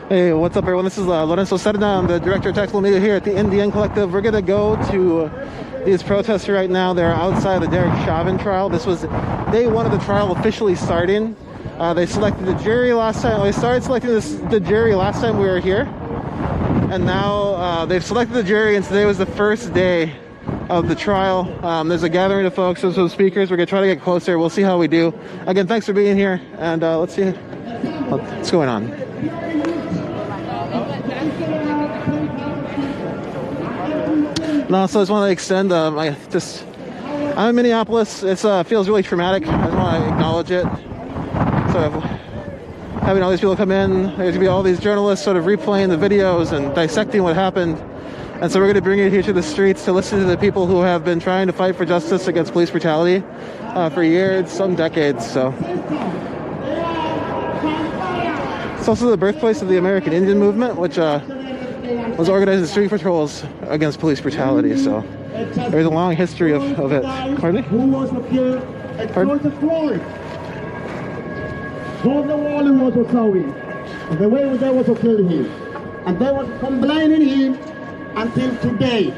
Hey, what's up, everyone? This is Lorenzo Serna. I'm the director of tactical media here at the Indian Collective. We're going to go to these protests right now. They're outside the Derek Chauvin trial. This was day one of the trial officially starting. They selected the jury last time. They started selecting the jury last time we were here. And now they've selected the jury, and today was the first day of the trial. There's a gathering of folks, some speakers. We're going to try to get closer. We'll see how we do. Again, thanks for being here, and let's see what's going on. And also, I just want to extend, I'm in Minneapolis. It feels really traumatic. I just want to acknowledge it. Sort of having all these people come in, there's going to be all these journalists sort of replaying the videos and dissecting what happened. And so we're going to bring you here to the streets to listen to the people who have been trying to fight for justice against police brutality for years, some decades. So it's also the birthplace of the American Indian movement, which was organizing street patrols against police brutality. So there's a long history of it. Pardon me? Who was killed at George Floyd? George Floyd was showing. The way they was killing him. And they was complaining him until today.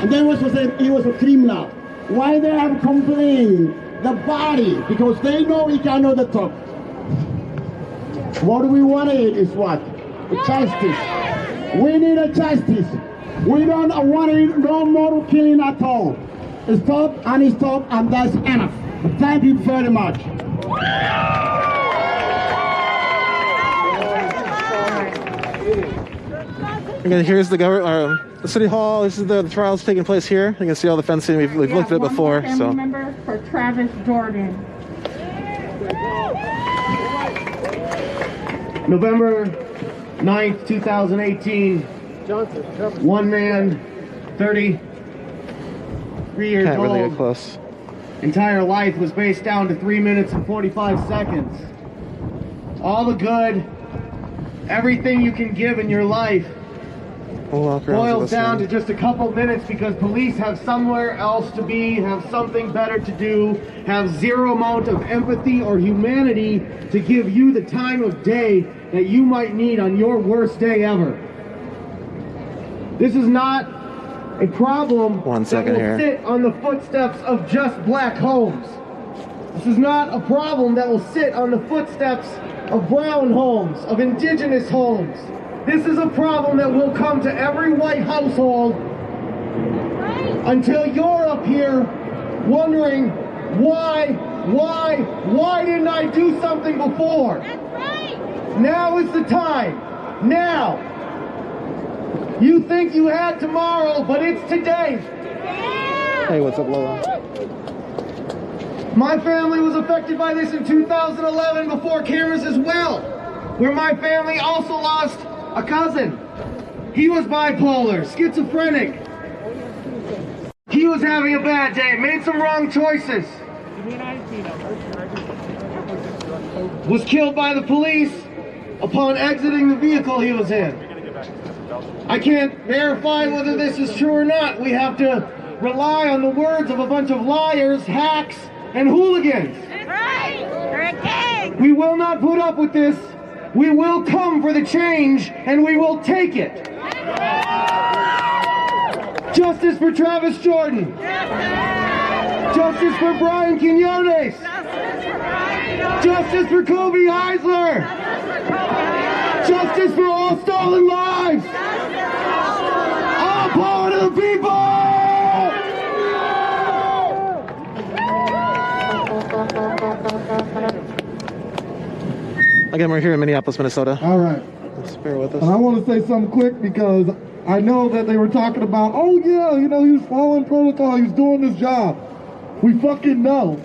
And they was saying he was a criminal. Why they have complaining the body? Because they know he cannot talk. What we want is what? Justice. We need a justice. We don't want no more killing at all. Stop, and that's enough. Thank you very much. Again, here's the the city hall. This is the trials taking place here. You can see all the fencing. We've looked at it before. So. Member for Travis Jordan. November 9th, 2018. One man, 33 years Can't really old. get close. Entire life was based down to 3 minutes and 45 seconds. All the good, everything you can give in your life boils down to just a couple minutes because police have somewhere else to be, have something better to do, have zero amount of empathy or humanity to give you the time of day that you might need on your worst day ever. This is not a problem that will sit on the footsteps of just black homes. This is not a problem that will sit on the footsteps of brown homes, of indigenous homes. This is a problem that will come to every white household until you're up here wondering why didn't I do something before? That's right. Now is the time. Now. You think you had tomorrow, but it's today. Hey, what's up, Lola? My family was affected by this in 2011 before cameras as well, where my family also lost a cousin. He was bipolar, schizophrenic. He was having a bad day, made some wrong choices. Was killed by the police upon exiting the vehicle he was in. I can't verify whether this is true or not. We have to rely on the words of a bunch of liars, hacks, and hooligans. That's right. You're a king. We will not put up with this. We will come for the change, and we will take it. Justice for Travis Jordan. Justice for Brian Quinones. Justice for Kobe Heisler. Justice for all stolen lives. All power to the people. Again, we're here in Minneapolis, Minnesota. All right. Just bear with us. And I want to say something quick because I know that they were talking about, oh yeah, you know, he was following protocol, he was doing his job. We fucking know.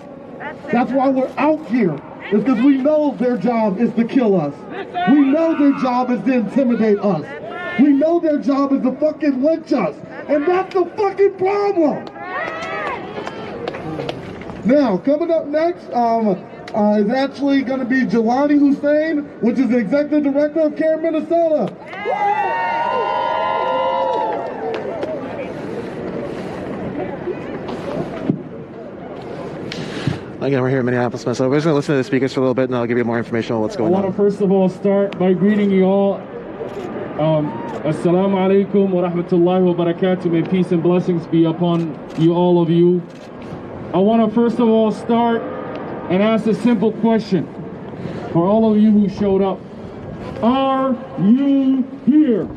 That's why we're out here. It's because we know their job is to kill us. We know their job is to intimidate us. We know their job is to fucking lynch us. And that's the fucking problem. Now, coming up next, is actually going to be Jelani Hussein, which is the executive director of CARE Minnesota. Again, we're here in Minneapolis, Minnesota. We're just going to listen to the speakers for a little bit, and I'll give you more information on what's going on. I want to first of all start by greeting you all. Assalamu alaikum wa rahmatullahi wa barakatuh. May peace and blessings be upon you, all of you. I want to first of all start and ask a simple question for all of you who showed up. Are you here?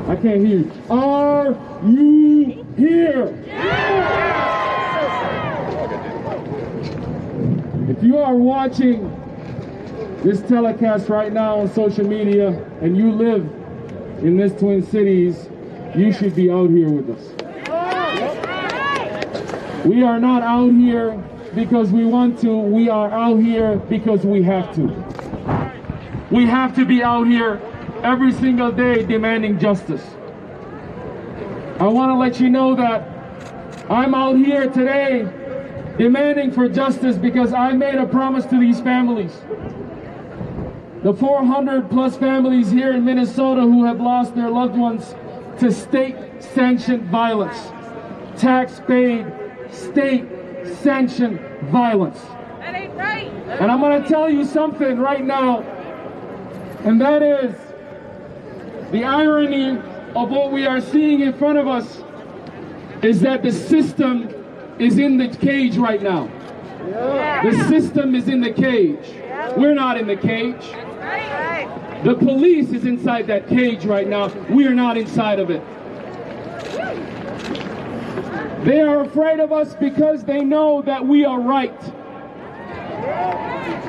I can't hear you. Are you here? If you are watching this telecast right now on social media and you live in this Twin Cities, you should be out here with us. We are not out here because we want to, we are out here because we have to. We have to be out here every single day demanding justice. I want to let you know that I'm out here today demanding for justice because I made a promise to these families. The 400 plus families here in Minnesota who have lost their loved ones to state-sanctioned violence. Tax-paid, state-sanctioned violence. That ain't right. And I'm going to tell you something right now, and that is the irony of what we are seeing in front of us is that the system is in the cage right now. The system is in the cage. We're not in the cage. The police is inside that cage right now. We are not inside of it. They are afraid of us because they know that we are right.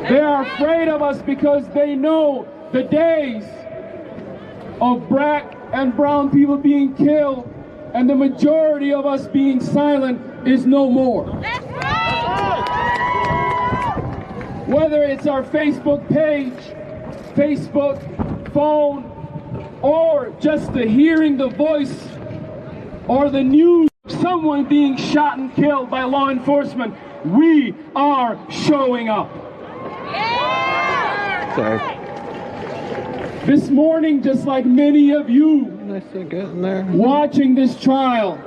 They are afraid of us because they know the days of black and brown people being killed and the majority of us being silent is no more. Whether it's our Facebook page, Facebook, phone, or just the hearing the voice or the news of someone being shot and killed by law enforcement, we are showing up. Sorry. This morning, just like many of you Nice to get in there. watching this trial,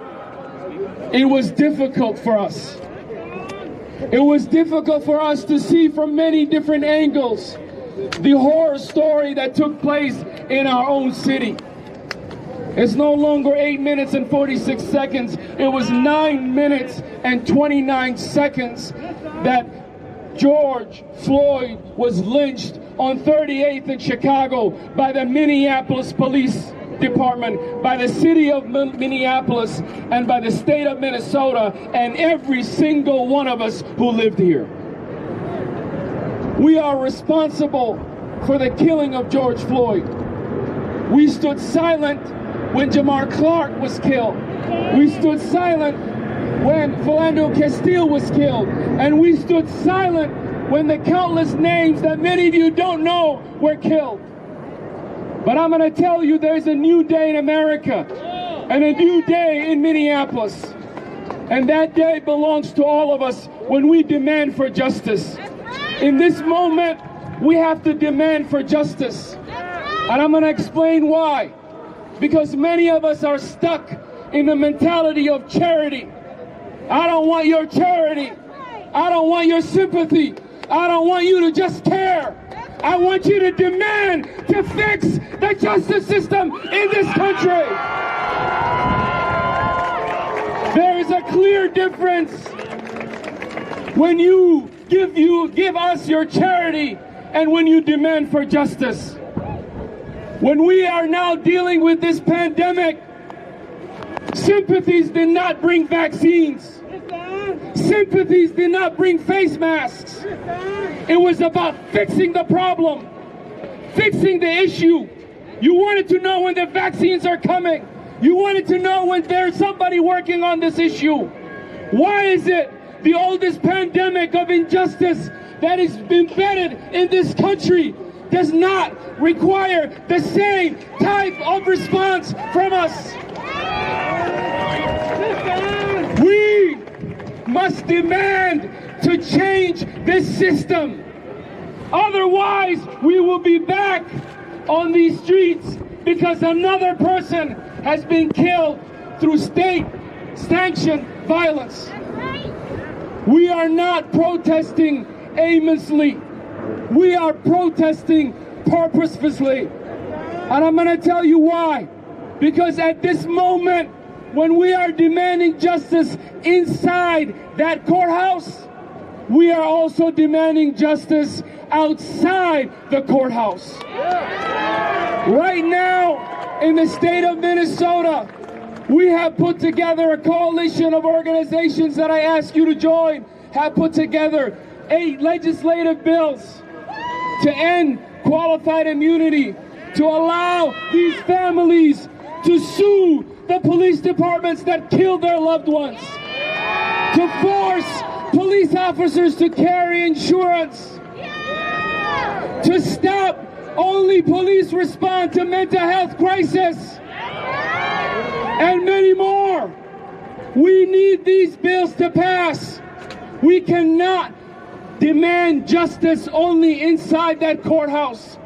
it was difficult for us. It was difficult for us to see from many different angles the horror story that took place in our own city. It's no longer 8 minutes and 46 seconds. It was 9 minutes and 29 seconds that George Floyd was lynched on 38th in Chicago by the Minneapolis Police Department, by the city of Minneapolis, and by the state of Minnesota, and every single one of us who lived here. We are responsible for the killing of George Floyd. We stood silent when Jamar Clark was killed. We stood silent when Philando Castile was killed. And we stood silent when the countless names that many of you don't know were killed. But I'm going to tell you there's a new day in America and a new day in Minneapolis. And that day belongs to all of us when we demand for justice. In this moment, we have to demand for justice. And I'm going to explain why. Because many of us are stuck in the mentality of charity. I don't want your charity. I don't want your sympathy. I don't want you to just care. I want you to demand to fix the justice system in this country. There is a clear difference when you give us your charity and when you demand for justice. When we are now dealing with this pandemic, sympathies did not bring vaccines. Sympathies did not bring face masks. It was about fixing the problem, fixing the issue. You wanted to know when the vaccines are coming. You wanted to know when there's somebody working on this issue. Why is it the oldest pandemic of injustice that is embedded in this country does not require the same type of response from us? We must demand to change this system. Otherwise, we will be back on these streets because another person has been killed through state-sanctioned violence. We are not protesting aimlessly. We are protesting purposefully. And I'm going to tell you why. Because at this moment, when we are demanding justice inside that courthouse, we are also demanding justice outside the courthouse. Right now, in the state of Minnesota, we have put together a coalition of organizations that I ask you to join, have put together 8 legislative bills to end qualified immunity, to allow these families to sue the police departments that killed their loved ones, to force police officers to carry insurance, to stop only police respond to mental health crisis, and many more. We need these bills to pass. We cannot demand justice only inside that courthouse.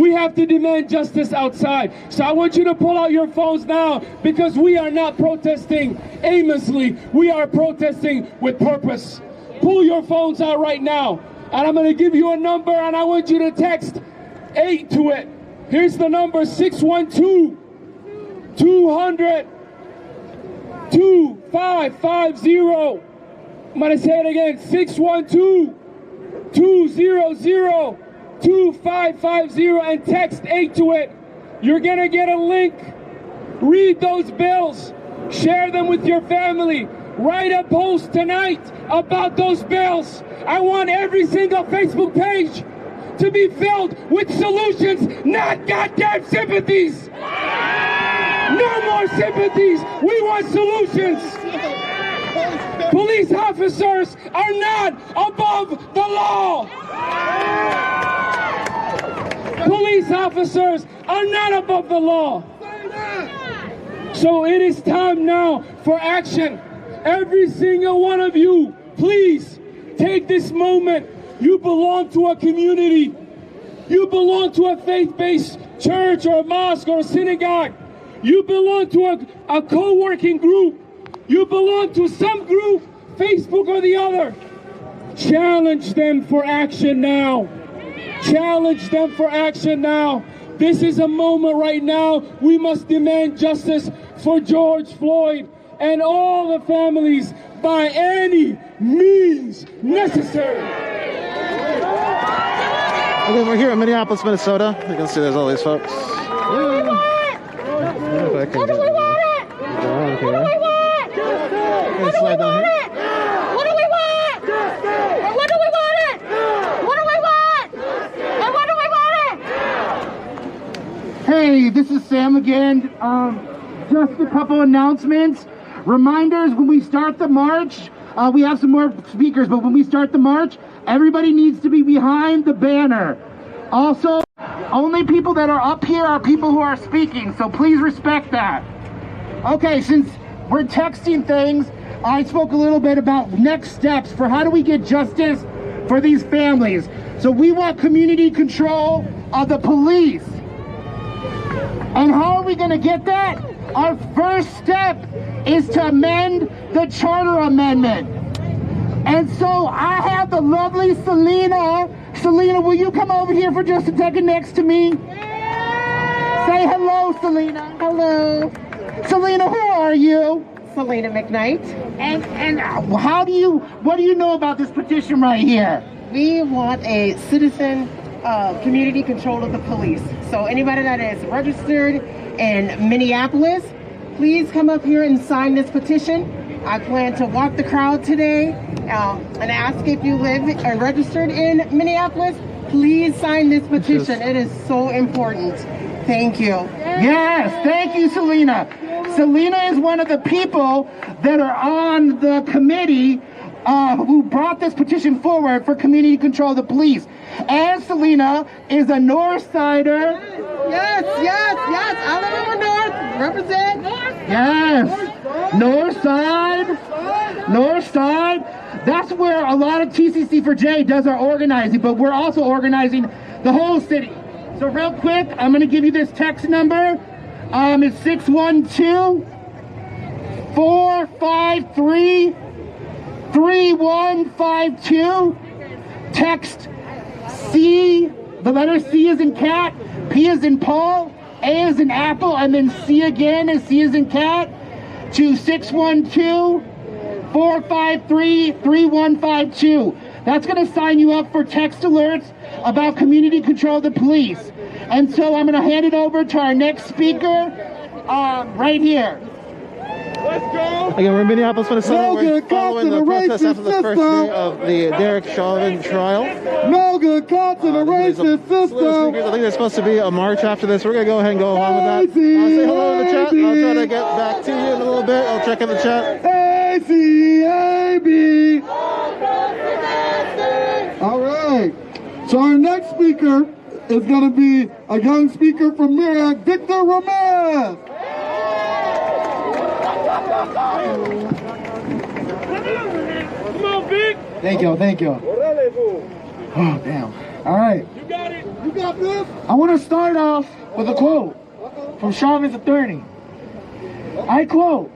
We have to demand justice outside. So I want you to pull out your phones now, because we are not protesting aimlessly. We are protesting with purpose. Pull your phones out right now. And I'm going to give you a number, and I want you to text 8 to it. Here's the number, 612-200-2550. I'm going to say it again, 612-200-2550, and text 8 to it. You're going to get a link. Read those bills. Share them with your family. Write a post tonight about those bills. I want every single Facebook page to be filled with solutions, not goddamn sympathies. No more sympathies. We want solutions. Police officers are not above the law. Police officers are not above the law. So it is time now for action. Every single one of you, please take this moment. You belong to a community. You belong to a faith-based church or a mosque or a synagogue. You belong to a co-working group. You belong to some group, Facebook or the other. Challenge them for action now. Challenge them for action now. This is a moment right now. We must demand justice for George Floyd and all the families by any means necessary. Okay, we're here in Minneapolis, Minnesota. You can see there's all these folks. What do we want? What do we want? What do we want? What do we want? What do we want? What do we want? What do we want? And what do we want? Hey, this is Sam again. Just a couple announcements. Reminders, when we start the march, we have some more speakers, but when we start the march, everybody needs to be behind the banner. Also, only people that are up here are people who are speaking, so please respect that. Okay, since we're texting things, I spoke a little bit about next steps for how do we get justice for these families. So we want community control of the police. And how are we going to get that? Our first step is to amend the Charter Amendment. And so I have the lovely Selena. Selena, will you come over here for just a second next to me? Yeah. Say hello, Selena. Hello. Selena, who are you? Selena McKnight. And what do you know about this petition right here? We want a citizen community control of the police. So anybody that is registered in Minneapolis, please come up here and sign this petition. I plan to walk the crowd today and ask if you live or registered in Minneapolis, please sign this petition. It is so important. Thank you. Yes, thank you, Selena. Selena is one of the people that are on the committee who brought this petition forward for community control of the police. And Selena is a North Sider. Yes. I live in the North. Represent. Yes. North Side. That's where a lot of TCC4J does our organizing, but we're also organizing the whole city. So real quick, I'm going to give you this text number. It's 612-453-5655. 3152. Text C, the letter C is in cat, P is in Paul, A is in apple, and then C again, and C is in cat, to 612-453-3152. That's going to sign you up for text alerts about community control of the police. And so I'm going to hand it over to our next speaker right here. Let's go! Again, we're in Minneapolis, Minnesota. No We're good following cops the in a protest after the racist first day of the Derek Chauvin trial. No good cops in a There's a racist slew of speakers. I system. think there's supposed to be a march after this. We're going to go ahead and go along with that. Easy, Say hello in the chat. I'll try to easy. get back to you in a little bit. I'll check in the chat. ACAB. All right. So our next speaker is going to be a young speaker from Merrick, Victor Ramirez. Come on, Vic! Thank you. Oh, damn. All right. You got it! You got this? I want to start off with a quote from Chauvin's attorney. I quote,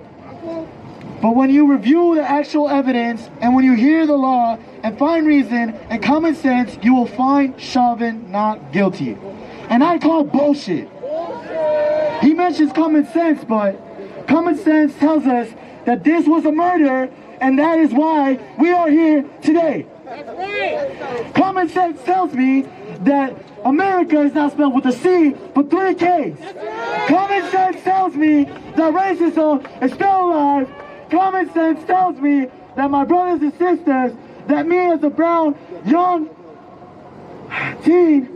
"But when you review the actual evidence and when you hear the law and find reason and common sense, you will find Chauvin not guilty." And I call bullshit. He mentions common sense, but common sense tells us that this was a murder, and that is why we are here today. Common sense tells me that America is not spelled with a C, but 3 Ks. Common sense tells me that racism is still alive. Common sense tells me that my brothers and sisters, that me as a brown young teen,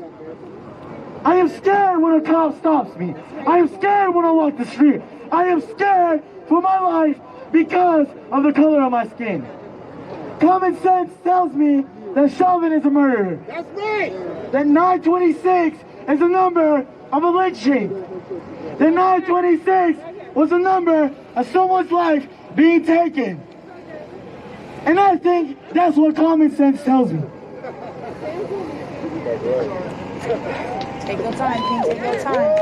I am scared when a cop stops me. I am scared when I walk the street. I am scared for my life because of the color of my skin. Common sense tells me that Chauvin is a murderer. That's right! That 926 is the number of a lynching. That 926 was the number of someone's life being taken. And I think that's what common sense tells me. Take your time, King. Take your time.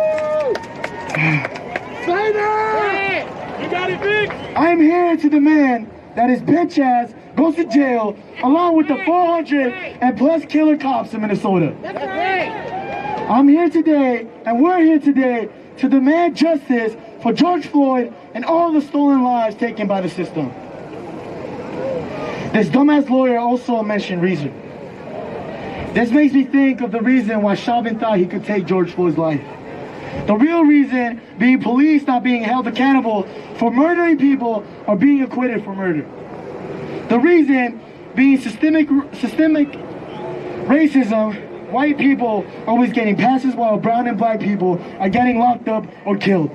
You got it, Vic! I am here to demand that his bitch ass goes to jail along with the 400 and plus killer cops in Minnesota. That's right! I'm here today, and we're here today to demand justice for George Floyd and all the stolen lives taken by the system. This dumbass lawyer also mentioned reason. This makes me think of the reason why Chauvin thought he could take George Floyd's life. The real reason being police not being held accountable for murdering people or being acquitted for murder. The reason being systemic racism, white people always getting passes while brown and black people are getting locked up or killed.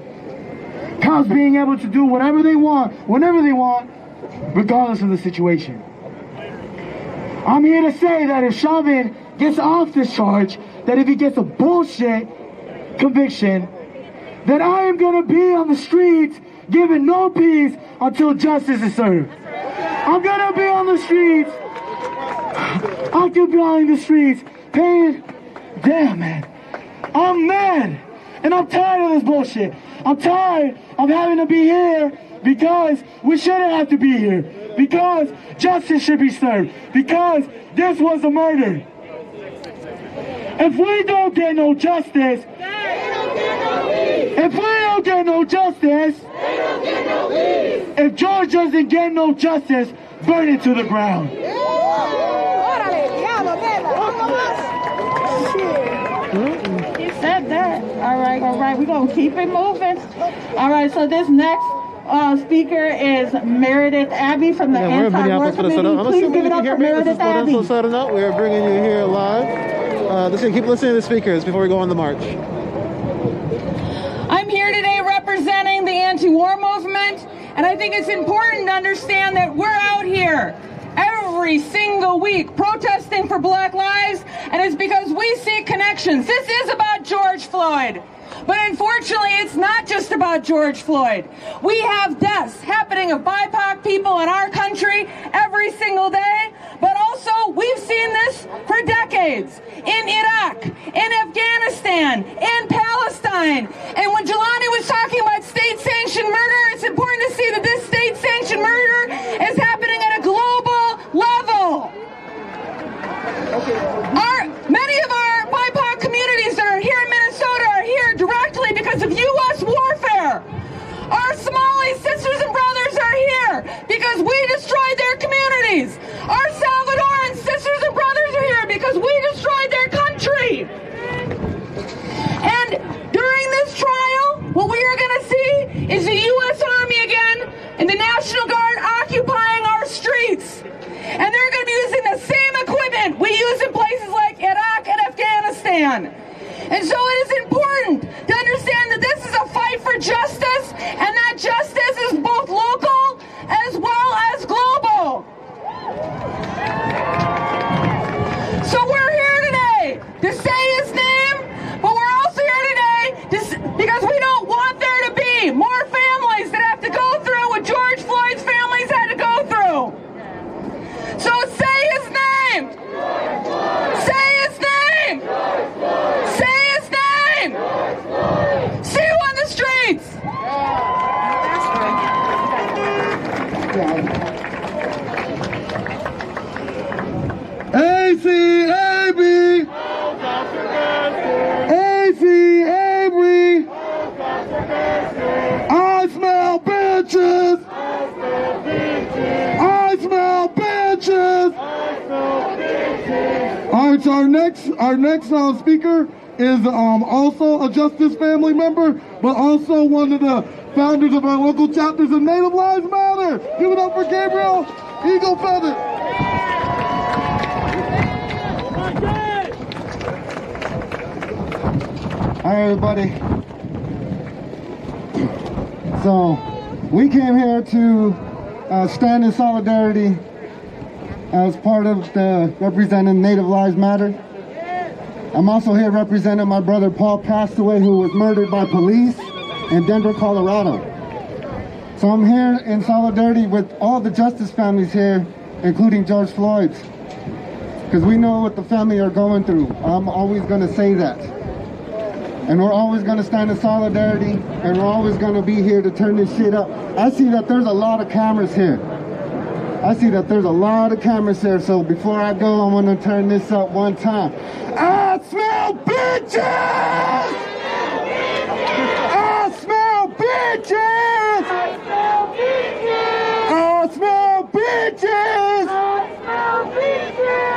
Cops being able to do whatever they want, whenever they want, regardless of the situation. I'm here to say that if Chauvin gets off this charge, that if he gets a bullshit conviction, that I am going to be on the streets giving no peace until justice is served. I'm going to be on the streets, occupying the streets, paying. Damn, man. I'm mad. And I'm tired of this bullshit. I'm tired of having to be here because we shouldn't have to be here. Because justice should be served. Because this was a murder. If we don't get no justice, if we don't get no justice, if George doesn't get no justice, burn it to the ground. You said that. All right. We're going to keep it moving. All right, so this next speaker is Meredith Abbey from the We're in Anti-War Minneapolis, Minnesota. Committee. I'm Please assuming give you it can up hear for me. This Meredith is Lorenzo Abbey. Sardanot. We are bringing you here live. Just gonna keep listening to the speakers before we go on the march. I'm here today representing the anti-war movement, and I think it's important to understand that we're out here every single week protesting for Black lives, and it's because we see connections. This is about George Floyd. But unfortunately, it's not just about George Floyd. We have deaths happening of BIPOC people in our country every single day, but also we've seen this for decades in Iraq, in Afghanistan, in Palestine. And when Jelani was talking about state-sanctioned murder, it's important to see that this state-sanctioned murder is happening at a global man. And so it is important to understand that this is a fight for justice, and that justice is both local as well as global. So we're here today to say his name, but we're also here today because we don't want there to be more families that have to go through what George Floyd's families had to go through. So say his name. Say his name. Say his name. See you on the streets. ACAB! ACAB! I smell bitches! I smell bitches! Alright, so our next speaker is also a Justice family member, but also one of the founders of our local chapters of Native Lives Matter. Give it up for Gabriel Eagle Feather. Hi everybody. So we came here to stand in solidarity as part of the representing Native Lives Matter. I'm also here representing my brother Paul Castaway, who was murdered by police in Denver, Colorado. So I'm here in solidarity with all the justice families here, including George Floyd's, because we know what the family are going through. I'm always going to say that. And we're always going to stand in solidarity, and we're always going to be here to turn this shit up. I see that there's a lot of cameras here. So before I go, I want to turn this up one time. I smell bitches! I smell bitches! I smell bitches!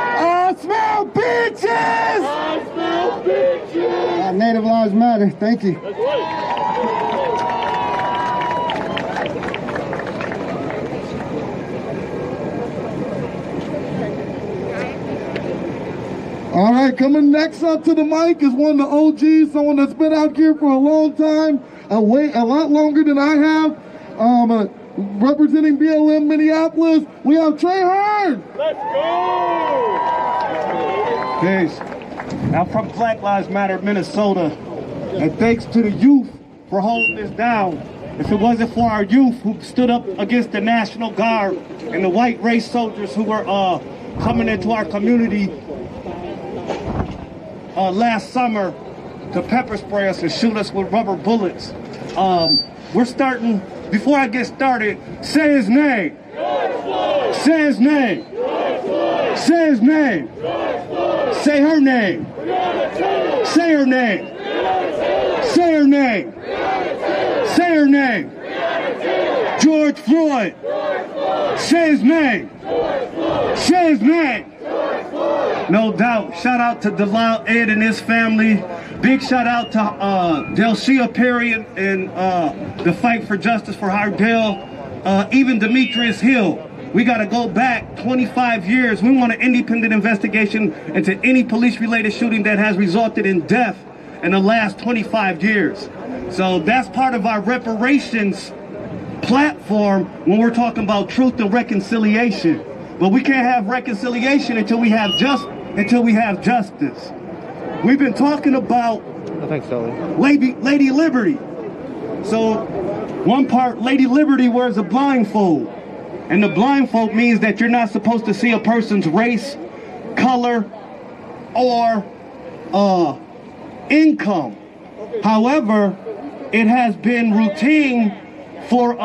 I smell bitches! I smell bitches! Native Lives Matter. Thank you. All right, coming next up to the mic is one of the OGs, someone that's been out here for a long time, a lot longer than I have. Representing BLM Minneapolis, we have Trey Hearn. Let's go! Peace. I'm from Black Lives Matter, Minnesota, and thanks to the youth for holding this down. If it wasn't for our youth who stood up against the National Guard and the white race soldiers who were coming into our community last summer to pepper spray us and shoot us with rubber bullets. We're starting, before I get started, say his name. Say his name. Say his name. Say her name. Say her name. Say her name. Say her name. George Floyd. Say his name. Say his name. No doubt. Shout out to Delisle Ed and his family. Big shout out to Delshia Perry and the fight for justice for Hardell. Even Demetrius Hill. We got to go back 25 years. We want an independent investigation into any police-related shooting that has resulted in death in the last 25 years. So that's part of our reparations platform when we're talking about truth and reconciliation. But we can't have reconciliation until we have justice. We've been talking about Lady Liberty. So one part, Lady Liberty wears a blindfold. And the blindfold means that you're not supposed to see a person's race, color, or income. However, it has been routine for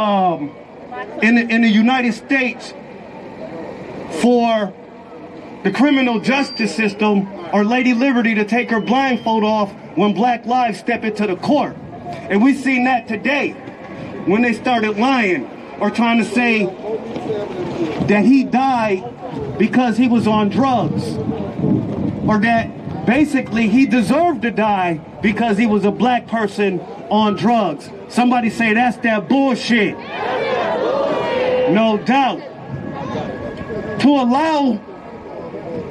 in the United States for the criminal justice system or Lady Liberty to take her blindfold off when black lives step into the court. And we've seen that today when they started lying or trying to say that he died because he was on drugs, or that basically he deserved to die because he was a black person on drugs. Somebody say that's that bullshit. No doubt.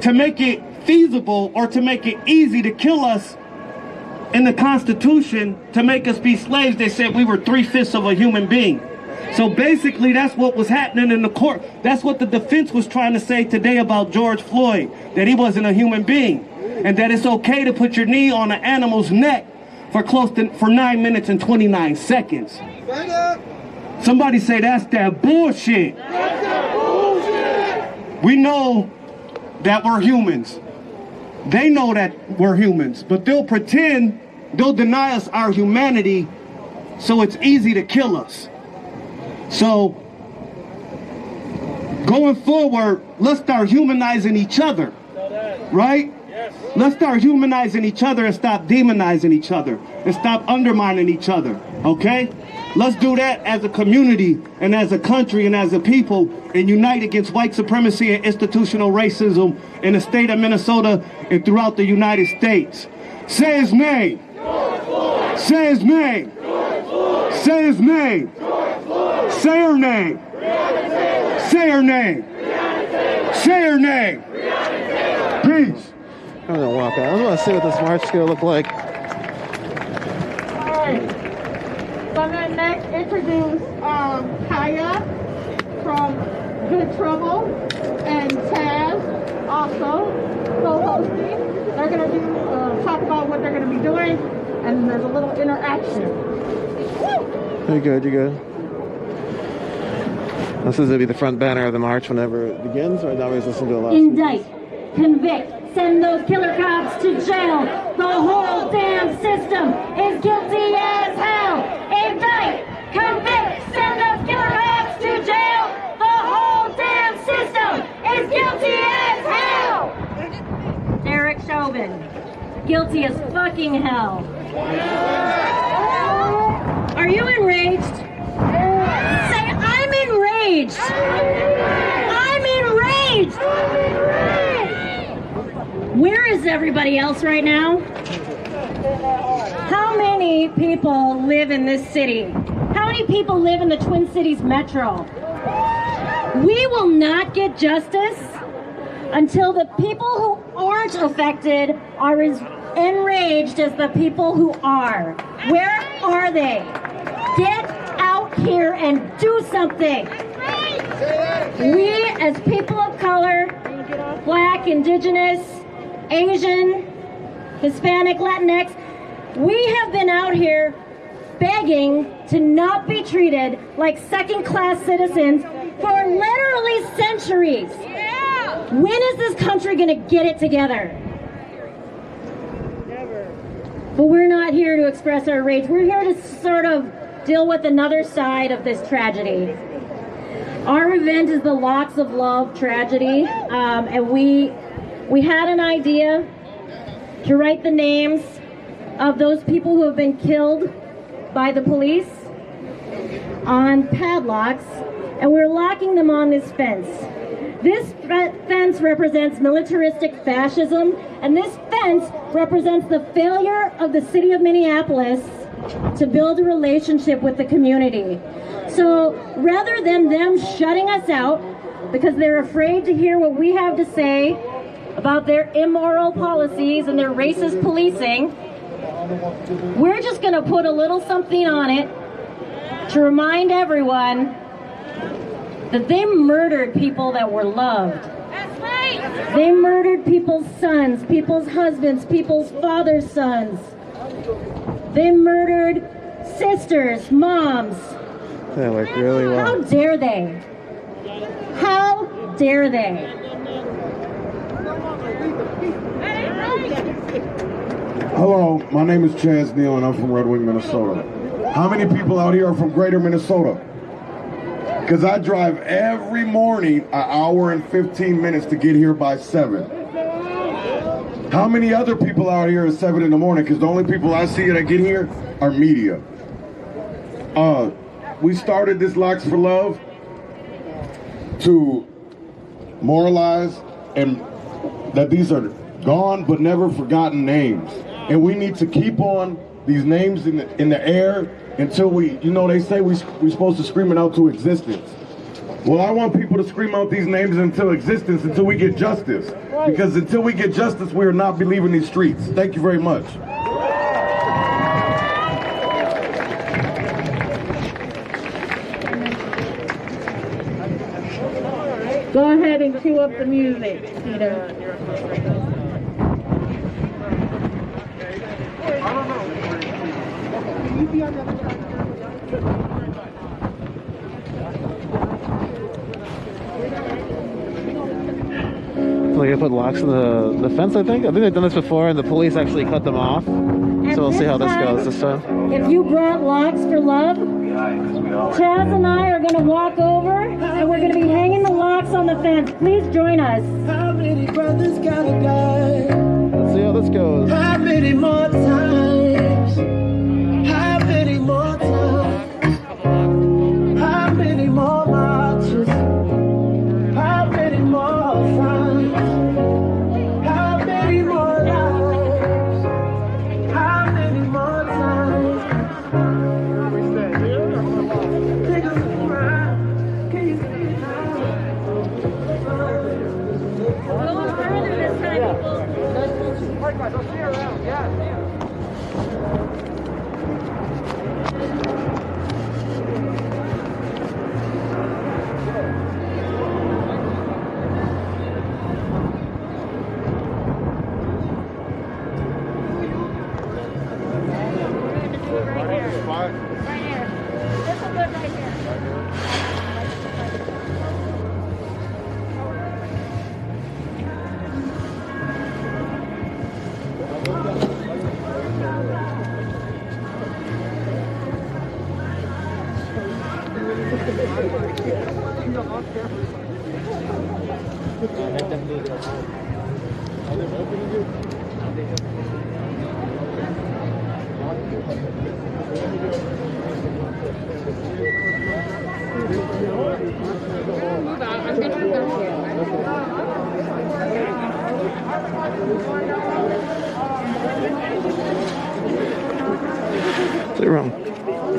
To make it feasible or to make it easy to kill us in the Constitution, to make us be slaves, they said we were 3/5 of a human being. So basically, that's what was happening in the court. That's what the defense was trying to say today about George Floyd, that he wasn't a human being, and that it's okay to put your knee on an animal's neck for 9 minutes and 29 seconds. Somebody say that's that bullshit. That's that bullshit. We know that we're humans. They know that we're humans, but they'll pretend, they'll deny us our humanity so it's easy to kill us. So, going forward, let's start humanizing each other, right? Yes. Let's start humanizing each other and stop demonizing each other and stop undermining each other, okay? Let's do that as a community and as a country and as a people and unite against white supremacy and institutional racism in the state of Minnesota and throughout the United States. Say his name. Say his name. Say his name. Say her name. Say her name. Say her name. Peace. I'm gonna walk out. I want to see what this march is gonna look like. Alright. So I'm gonna next introduce Kaya from Good Trouble and Taz also co-hosting. They're gonna talk about what they're gonna be doing, and there's a little interaction. You're good, you're good. This is going to be the front banner of the march whenever it begins. Right now we're listening to a lot. Indict, convict, send those killer cops to jail. The whole damn system is guilty as hell. Indict, convict, send those killer cops to jail. The whole damn system is guilty as hell. Derek Chauvin, guilty as fucking hell. Are you enraged? Say, I'm enraged. I'm enraged. Where is everybody else right now? How many people live in this city? How many people live in the Twin Cities Metro? We will not get justice until the people who aren't affected are as enraged as the people who are. Where are they? Get out here and do something. We as people of color, Black, Indigenous, Asian, Hispanic, Latinx, we have been out here begging to not be treated like second-class citizens for literally centuries. When is this country going to get it together? But we're not here to express our rage. We're here to sort of deal with another side of this tragedy. Our event is the Locks of Love tragedy, and we had an idea to write the names of those people who have been killed by the police on padlocks, and we're locking them on this fence. This fence represents militaristic fascism, and this fence represents the failure of the city of Minneapolis to build a relationship with the community. So rather than them shutting us out because they're afraid to hear what we have to say about their immoral policies and their racist policing, we're just going to put a little something on it to remind everyone that they murdered people that were loved. That's right. They murdered people's sons, people's husbands, people's fathers' sons. They murdered sisters, moms. That worked really well. How dare they? How dare they? Hello, my name is Chaz Neal and I'm from Red Wing, Minnesota. How many people out here are from Greater Minnesota? Because I drive every morning an hour and 15 minutes to get here by 7. How many other people out here at 7 in the morning? Because the only people I see that get here are media. We started this Locks for Love to moralize and that these are gone but never forgotten names. And we need to keep on these names in the air until we, you know, they say we're supposed to scream it out to existence. Well, I want people to scream out these names into existence until we get justice. Because until we get justice, we are not believing these streets. Thank you very much. Go ahead and cue up the music, Peter. So they put locks on the fence, I think. I think they've done this before, and the police actually cut them off. So we'll see how this goes this time. If you brought locks for love, Chaz and I are going to walk over, and we're going to be hanging the locks on the fence. Please join us. How many brothers gotta die? Let's see how this goes. How many more times? How many more times? How many more marches? How many more signs? How many more lives? How many more times? Niggas cry. Can you see it now? Going further this time, people. I'll see you around. Yeah.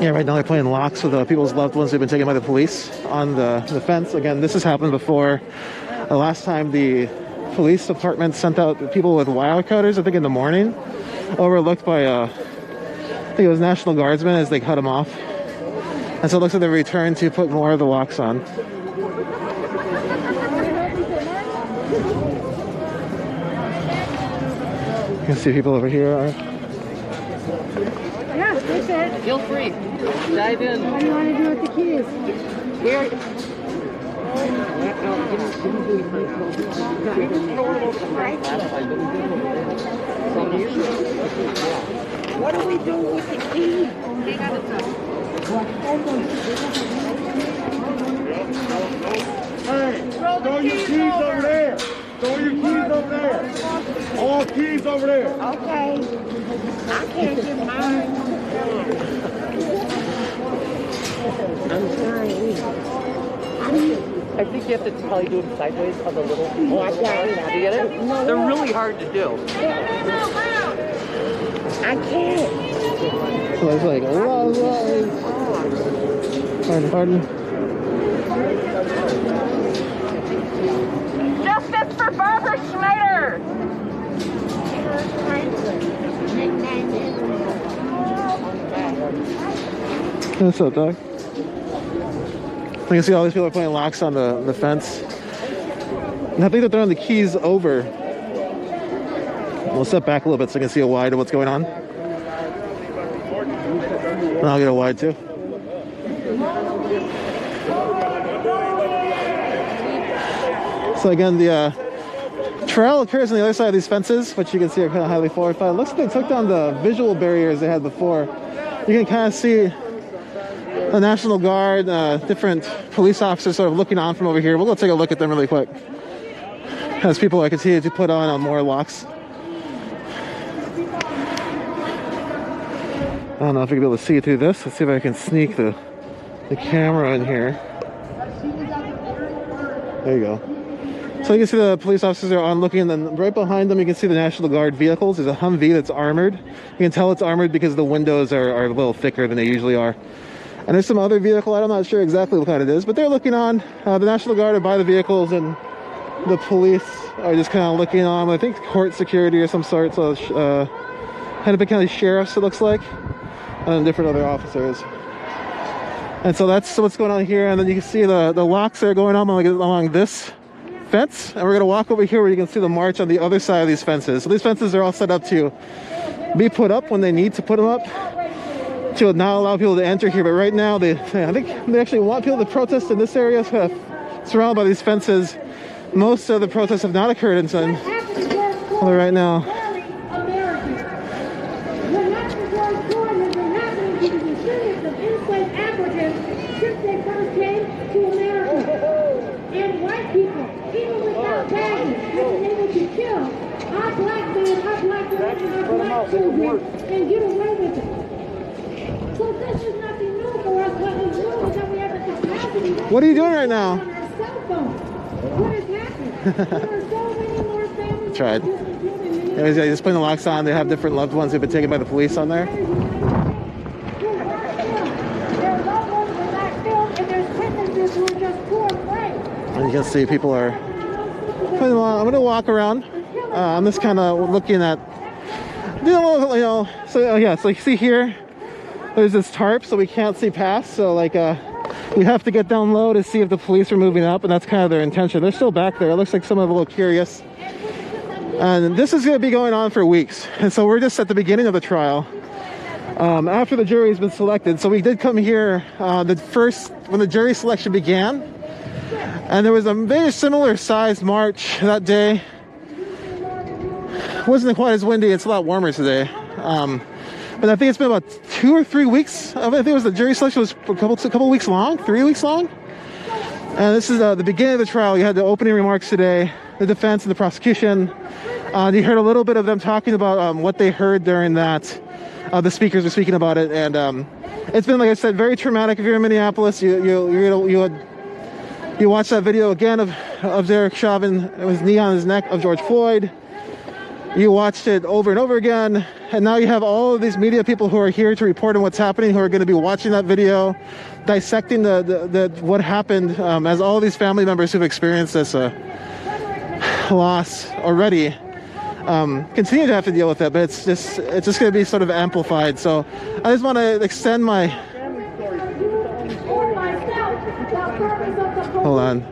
Yeah, right now they're playing locks with people's loved ones who've been taken by the police on the fence. Again, this has happened before. Last time the police department sent out people with wire cutters, I think in the morning, overlooked by, I think it was National Guardsmen as they cut them off. And so it looks like they returned to put more of the locks on. You can see people over here are. Yeah, that's it. Feel free. Dive in. What do you want to do with the keys? Here. What do we do with the keys? They got it done. Throw your keys over there. Throw your keys over there. All keys over there. Okay. I can't get mine. I'm sorry. I think you have to probably do them sideways on the little. Oh, I got it. Do you get it? No, they're really hard to do. I can't. So it's like a lot of lies. Pardon. Justice for Barbara Schneider. What's up, dog? You can see all these people are playing locks on the fence. And I think they're throwing the keys over. We'll step back a little bit so I can see a wide of what's going on. And I'll get a wide too. So again, the trail occurs on the other side of these fences, which you can see are kind of highly fortified. It looks like they took down the visual barriers they had before. You can kind of see the National Guard, different police officers sort of looking on from over here. We'll go take a look at them really quick as people are continuing to put on more locks. I don't know if you can be able to see through this. Let's see if I can sneak the camera in here. There you go. So you can see the police officers are on looking, and then right behind them you can see the National Guard vehicles. There's a Humvee that's armored. You can tell it's armored because the windows are a little thicker than they usually are. And there's some other vehicle, I'm not sure exactly what kind it is, but they're looking on. The National Guard are by the vehicles, and the police are just kind of looking on. I think court security or some sort, so Hennepin County Sheriffs, it looks like, and different other officers. And so that's what's going on here. And then you can see the locks that are going on along this fence. And we're going to walk over here where you can see the march on the other side of these fences. So these fences are all set up to be put up when they need to put them up, to not allow people to enter here. But right now, I think they actually want people to protest in this area, kind of surrounded by these fences. Most of the protests have not occurred in Sun. Although right now, and get away with it. So this is nothing new for us. What is new is that we have the capacity. What are you doing right now? On our cell phone. What has happened? There are so many more families. Tried. Anyways, yeah, just putting the locks on. They have different loved ones who've been taken by the police on there. Their loved ones were not killed, and there's witnesses who are just too afraid. And you can see people are putting them on. I'm going to walk around. I'm just kind of looking at, so yeah, so you see here, there's this tarp, so we can't see past. So like, we have to get down low to see if the police are moving up, and that's kind of their intention. They're still back there. It looks like some of them are a little curious. And this is going to be going on for weeks. And so we're just at the beginning of the trial, after the jury's been selected. So we did come here when the jury selection began, and there was a very similar sized march that day. It wasn't quite as windy. It's a lot warmer today. But I think it's been about 2 or 3 weeks. I think it was the jury selection was a couple weeks long, 3 weeks long. And this is the beginning of the trial. You had the opening remarks today, the defense and the prosecution. You heard a little bit of them talking about what they heard during that. The speakers were speaking about it, and it's been, like I said, very traumatic. If you're in Minneapolis, you watch that video again of Derek Chauvin, his knee on his neck, of George Floyd. You watched it over and over again, and now you have all of these media people who are here to report on what's happening, who are going to be watching that video, dissecting the what happened, as all of these family members who've experienced this loss already continue to have to deal with it. But it's just going to be sort of amplified. So I just want to extend my. Hold on.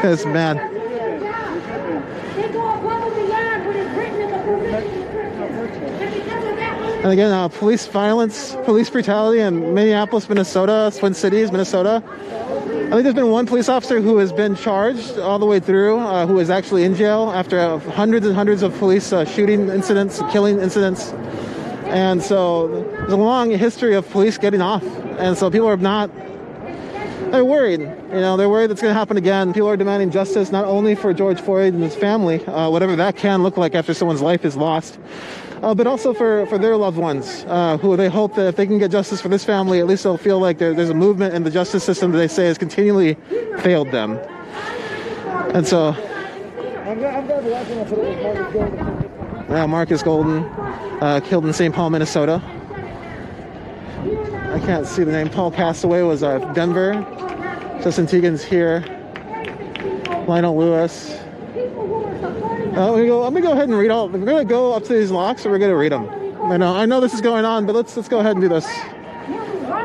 This man. And again, police violence, police brutality in Minneapolis, Minnesota, Twin Cities, Minnesota. I think there's been one police officer who has been charged all the way through, who is actually in jail after hundreds and hundreds of police shooting incidents, killing incidents. And so there's a long history of police getting off. And so people are they're worried. They're worried that's going to happen again. People are demanding justice, not only for George Floyd and his family, whatever that can look like after someone's life is lost, but also for their loved ones, who they hope that if they can get justice for this family, at least they'll feel like there's a movement in the justice system that they say has continually failed them. And so, Marcus Golden, killed in St. Paul, Minnesota. I can't see the name. Paul Castaway was Denver. Justin Teagan's here. Lionel Lewis. I'm gonna go ahead and read all. We're gonna go up to these locks, and we're gonna read them. I know this is going on, but let's go ahead and do this.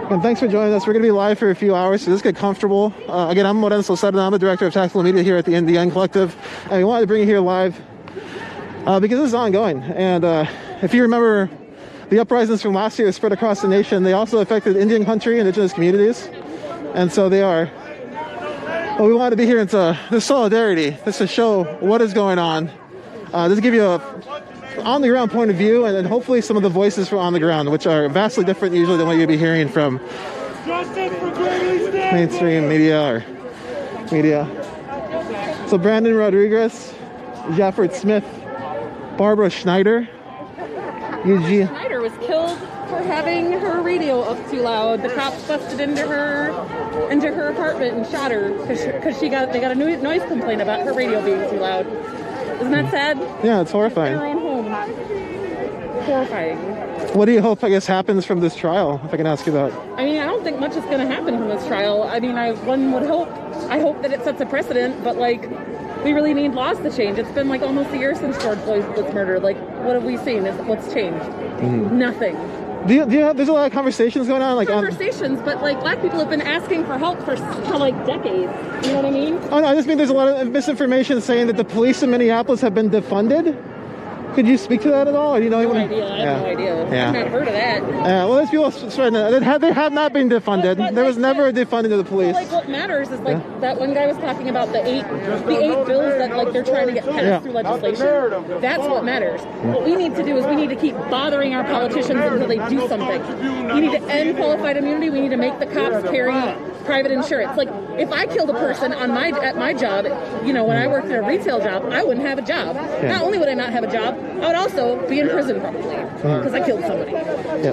And thanks for joining us. We're gonna be live for a few hours, so just get comfortable. Again, I'm Lorenzo Sardana. I'm the director of Tactical Media here at the NDN Collective, and we wanted to bring you here live because this is ongoing. And if you remember, the uprisings from last year spread across the nation. They also affected Indian country, indigenous communities, and so they are. Well, we want to be here. It's this solidarity. Just to show what is going on. Just to give you a on-the-ground point of view, and then hopefully some of the voices from on the ground, which are vastly different usually than what you'd be hearing from mainstream media. So Brandon Rodriguez, Jafford Smith, Barbara Schneider, Eugene. Schneider was killed for having her radio up too loud. The cops busted into her apartment and shot her because they got a noise complaint about her radio being too loud. Isn't that sad? Yeah, it's horrifying. In her own home. Horrifying. What do you hope, I guess, happens from this trial, if I can ask you that? I mean, I don't think much is going to happen from this trial. I mean, I hope that it sets a precedent, but like, we really need laws to change. It's been like almost a year since George Floyd was murdered. Like, what have we seen? What's changed? Nothing. There's a lot of conversations going on, like conversations, but like black people have been asking for help for like decades. You know what I mean? Oh no, I just mean there's a lot of misinformation saying that the police in Minneapolis have been defunded. Could you speak to that at all? Or do you know no idea. I have no idea. Yeah. I've not heard of that. Well, there's people spreading that. They have not been defunded. There was never a defunding of the police. Like what matters is like that one guy was talking about the eight bills that like they're trying to get passed through legislation. That's what matters. What we need to do is we need to keep bothering our politicians until they do something. We need to end qualified immunity. We need to make the cops carry private insurance. Like if I killed a person at my job, you know, when I worked at a retail job, I wouldn't have a job. Not only would I not have a job, I would also be in prison probably because I killed somebody.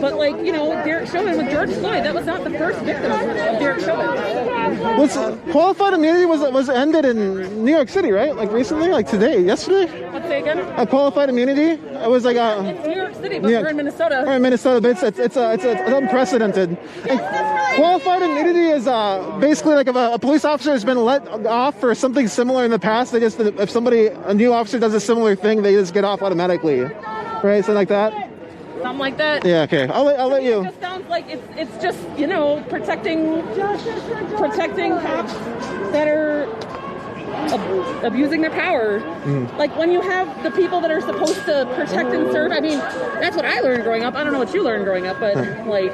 But like, you know, Derek Chauvin with George Floyd, that was not the first victim of Derek Chauvin. Qualified immunity was ended in New York City, right? Like recently, like today, yesterday. Let's say again. Qualified immunity. It was like it's New York City, but we're in Minnesota. We're in Minnesota, but it's unprecedented. And qualified immunity is basically like if a police officer has been let off for something similar in the past, if a new officer does a similar thing, they just get off automatically, right? Something like that. Something like that. Yeah. Okay. I'll let you. It just sounds like it's just, you know, protecting cops that are abusing their power. Like when you have the people that are supposed to protect and serve. I mean, that's what I learned growing up. I don't know what you learned growing up, but like,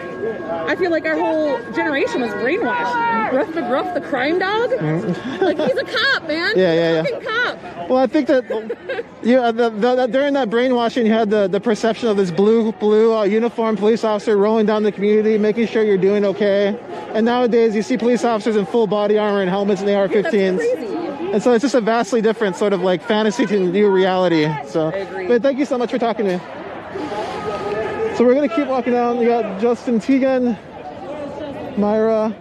I feel like our whole generation was brainwashed. Ruff McGruff, the crime dog. Like he's a cop, man. Yeah. He's a fucking cop. Well, I think that during that brainwashing, you had the perception of this blue uniformed police officer rolling down the community, making sure you're doing okay. And nowadays, you see police officers in full body armor and helmets and AR-15s. That's crazy. And so it's just a vastly different sort of like fantasy to new reality. So, but thank you so much for talking to me. So we're gonna keep walking down. You got Justin Teagan, Myra,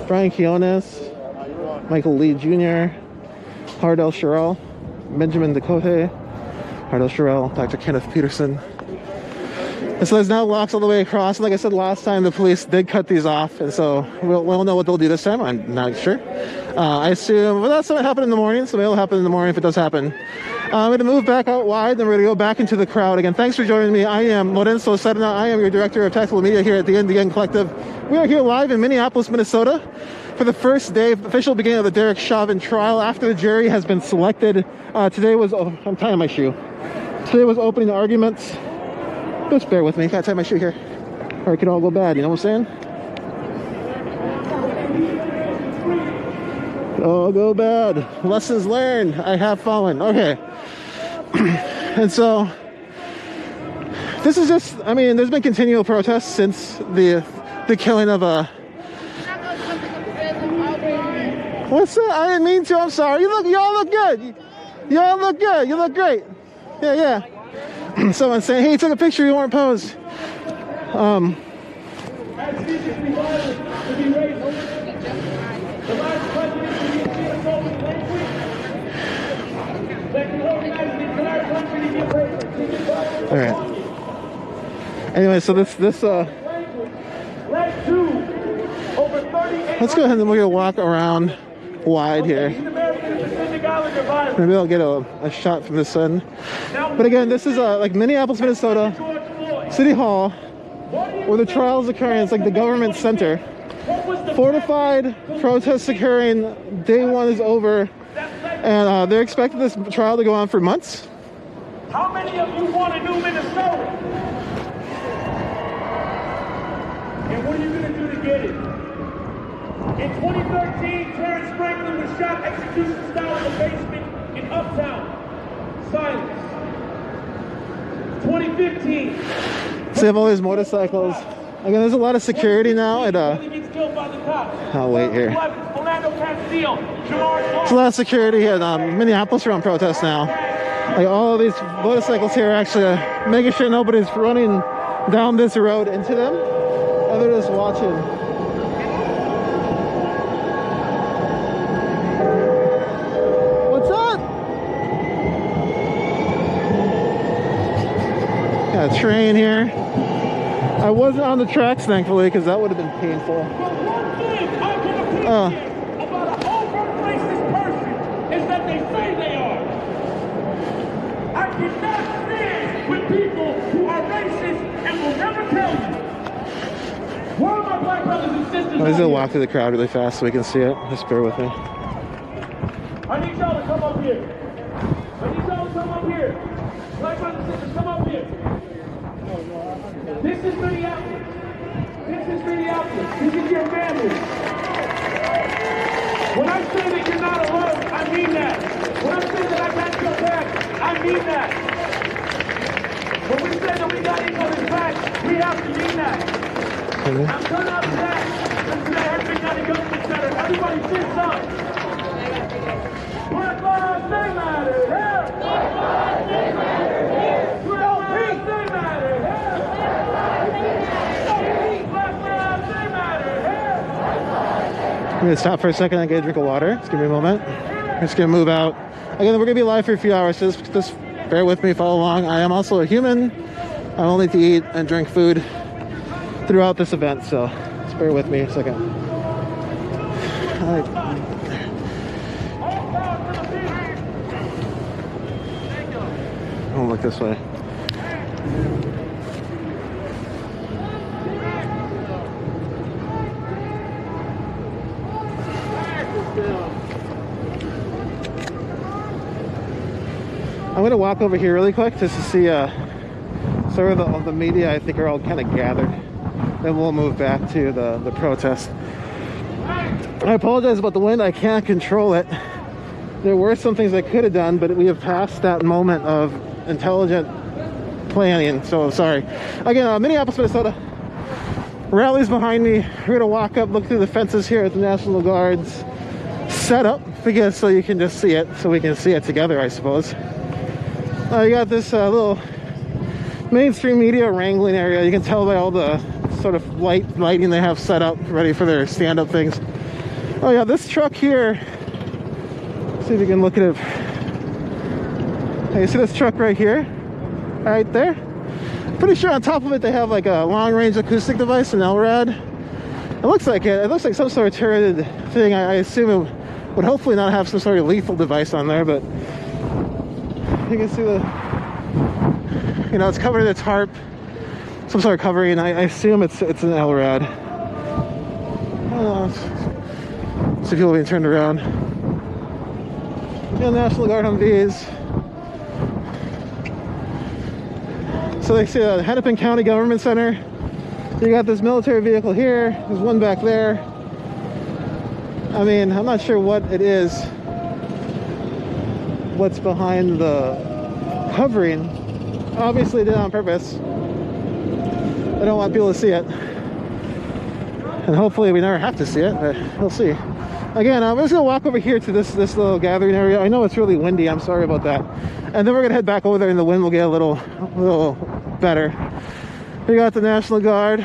Brian Quiones, Michael Lee Jr., Hardell Sherrill, Benjamin Dakote, Hardell Sherrill, Dr. Kenneth Peterson. And so there's now locks all the way across. And like I said last time, the police did cut these off. And so we'll know what they'll do this time. I'm not sure. I assume, well, that's what happened in the morning. So it'll happen in the morning if it does happen. I'm going to move back out wide. Then we're going to go back into the crowd. Again, thanks for joining me. I am Lorenzo Serna. I am your director of tactical media here at the Indian Collective. We are here live in Minneapolis, Minnesota for the first day of official beginning of the Derek Chauvin trial after the jury has been selected. Today was, I'm tying my shoe. Today was opening arguments. Just bear with me. Gotta tie my shoe here, or it could all go bad. You know what I'm saying? All go bad. Lessons learned. I have fallen. Okay. And so this is just. I mean, there's been continual protests since the killing of a. What's that? I didn't mean to. I'm sorry. Y'all look good. Y'all look good. You look great. Yeah. Someone saying, hey, you took a picture, you weren't posed. All right. Anyway, so this let's go ahead and we're gonna walk around wide here. Maybe I'll get a shot from this end. But again, this is like Minneapolis, Minnesota, City Hall, where the trial is occurring. It's like the government center. Fortified protests occurring. Day one is over, and they're expecting this trial to go on for months. How many of you want a new Minnesota? And what are you going to do to get it? In 2013, Terrence Franklin was shot execution style in the basement in Uptown. Silence. 2015. So they have all these motorcycles. Again, there's a lot of security now at I'll wait here. There's a lot of security at Minneapolis around protests now. Like all of these motorcycles here are actually making sure nobody's running down this road into them, and they're just watching. What's up? Got a train here. I wasn't on the tracks, thankfully, because that would have been painful. About an overt racist person is that they say they are. I cannot stand with people who are racist and will never tell you. Where are my black brothers and sisters? I'm just gonna walk through the crowd really fast so we can see it. Just bear with me. I need y'all to come up here. I need y'all to come up here. Black brothers and sisters, come up here. This is Minneapolis. This is Minneapolis. This is your family. When I say that you're not alone, I mean that. When I say that I got your back, I mean that. When we say that we got each other's back, we have to mean that. I'm turning up that. Listen to that Henry County Government Center. Everybody sits up. Black lives, they matter. Yeah. Black lives, they matter. Yeah. Black lives, they matter. Yeah. Black lives, they matter. Yeah. I'm gonna stop for a second and get a drink of water. Just give me a moment. I'm just gonna move out. Again, we're gonna be live for a few hours, so just bear with me, follow along. I am also a human. I only need to eat and drink food throughout this event, so just bear with me a second. I'll look this way. I'm gonna walk over here really quick just to see sort of the media. I think are all kind of gathered. Then we'll move back to the protest. I apologize about the wind. I can't control it. There were some things I could have done, but we have passed that moment of intelligent planning. So sorry. Again, Minneapolis, Minnesota. Rallies behind me. We're gonna walk up, look through the fences here at the National Guard's setup, because so you can just see it, so we can see it together, I suppose. You got this little mainstream media wrangling area. You can tell by all the sort of lighting they have set up ready for their stand-up things. Oh yeah, this truck here, see if you can look at it. Hey, you see this truck right here? Right there? Pretty sure on top of it they have like a long-range acoustic device, an LRAD. It looks like it. It looks like some sort of turreted thing. I assume it would hopefully not have some sort of lethal device on there, but you can see the, you know, it's covered in a tarp, some sort of covering. I assume it's an LRAD. See people being turned around. Yeah, National Guard Humvees. So they see the Hennepin County Government Center. You got this military vehicle here. There's one back there. I mean, I'm not sure what it is. What's behind the covering. Obviously did it on purpose. I don't want people to see it. And hopefully we never have to see it, but we'll see. Again, I'm just gonna walk over here to this little gathering area. I know it's really windy, I'm sorry about that. And then we're gonna head back over there and the wind will get a little better. We got the National Guard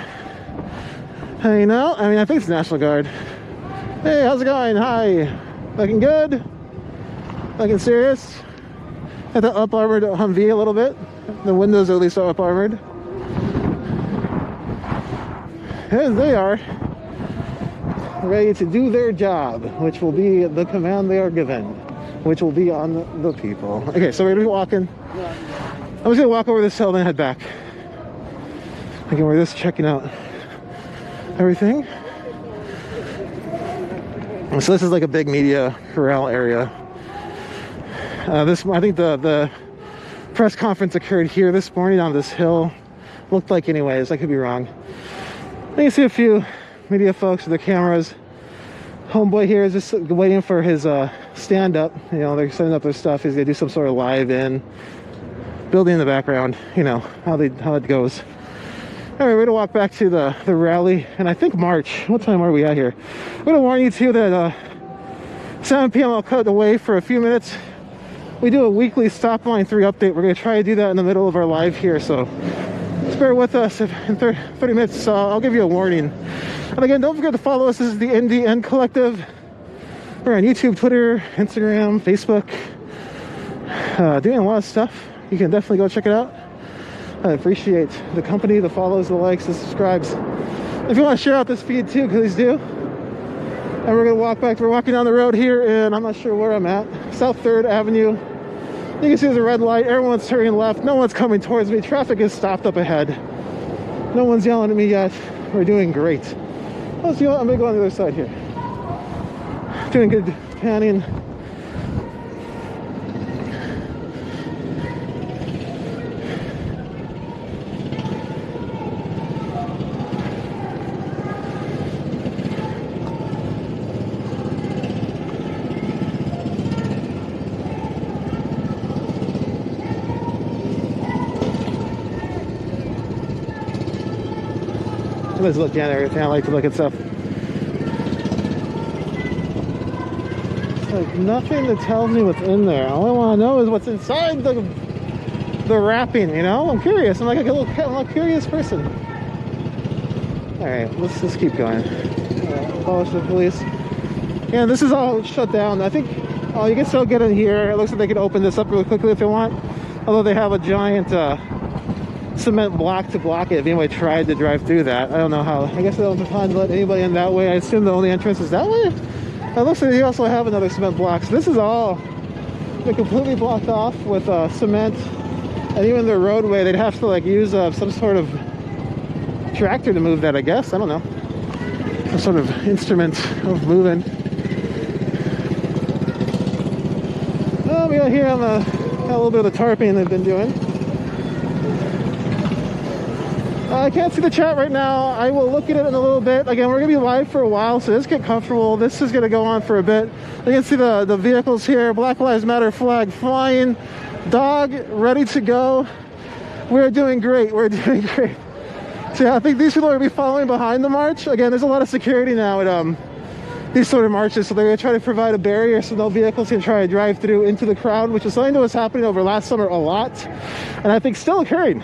hanging out. I mean, I think it's National Guard. Hey, how's it going? Hi. Looking good? Looking serious? Got the up armored Humvee a little bit. The windows at least are up armored. And they are ready to do their job, which will be the command they are given, which will be on the people. Okay, so we're gonna be walking. I'm just gonna walk over this hill and then head back. Again, we're just checking out everything. So this is like a big media corral area. I think the press conference occurred here this morning on this hill. Looked like anyways, I could be wrong. You can see a few media folks with their cameras. Homeboy here is just waiting for his stand-up. You know, they're setting up their stuff. He's gonna do some sort of live-in building in the background. You know how it goes. All right, we're gonna walk back to the rally, and I think march. What time are we at here? I'm gonna warn you too that 7 p.m. I'll cut away for a few minutes. we do a weekly Stop Line 3 update. We're going to try to do that in the middle of our live here, so just bear with us. If in 30 minutes, I'll give you a warning. And again, don't forget to follow us. This is the NDN Collective. We're on YouTube, Twitter, Instagram, Facebook, doing a lot of stuff. You can definitely go check it out. I appreciate the company, the follows, the likes, the subscribes. If you want to share out this feed too, please do. And we're going to walk back. We're walking down the road here, and I'm not sure where I'm at. South 3rd Avenue. You can see there's a red light. Everyone's turning left. No one's coming towards me. Traffic is stopped up ahead. No one's yelling at me yet. We're doing great. Oh, so I'm going to go on the other side here. Doing good panning. Let's look at everything. I like to look at stuff. It's like nothing that tells me what's in there. All I want to know is what's inside the wrapping, you know? I'm curious. I'm like I'm a curious person. Alright, let's just keep going. Follow the police. Yeah, this is all shut down. I think you can still get in here. It looks like they can open this up really quickly if they want. Although they have a giant cement block to block it if anybody tried to drive through that. I don't know how. I guess they don't plan to let anybody in that way. I assume the only entrance is that way. It looks like they also have another cement block. So this is all completely blocked off with cement, and even the roadway they'd have to like use some sort of tractor to move that, I guess. I don't know, some sort of instrument of moving. We got here on got a little bit of the tarping they've been doing. I can't see the chat right now. I will look at it in a little bit. Again, we're going to be live for a while, so just get comfortable. This is going to go on for a bit. You can see the vehicles here. Black Lives Matter flag flying. Dog ready to go. We're doing great. We're doing great. So yeah, I think these people are going to be following behind the march. Again, there's a lot of security now at these sort of marches, so they're going to try to provide a barrier so no vehicles can try to drive through into the crowd, which is something that was happening over last summer a lot, and I think still occurring.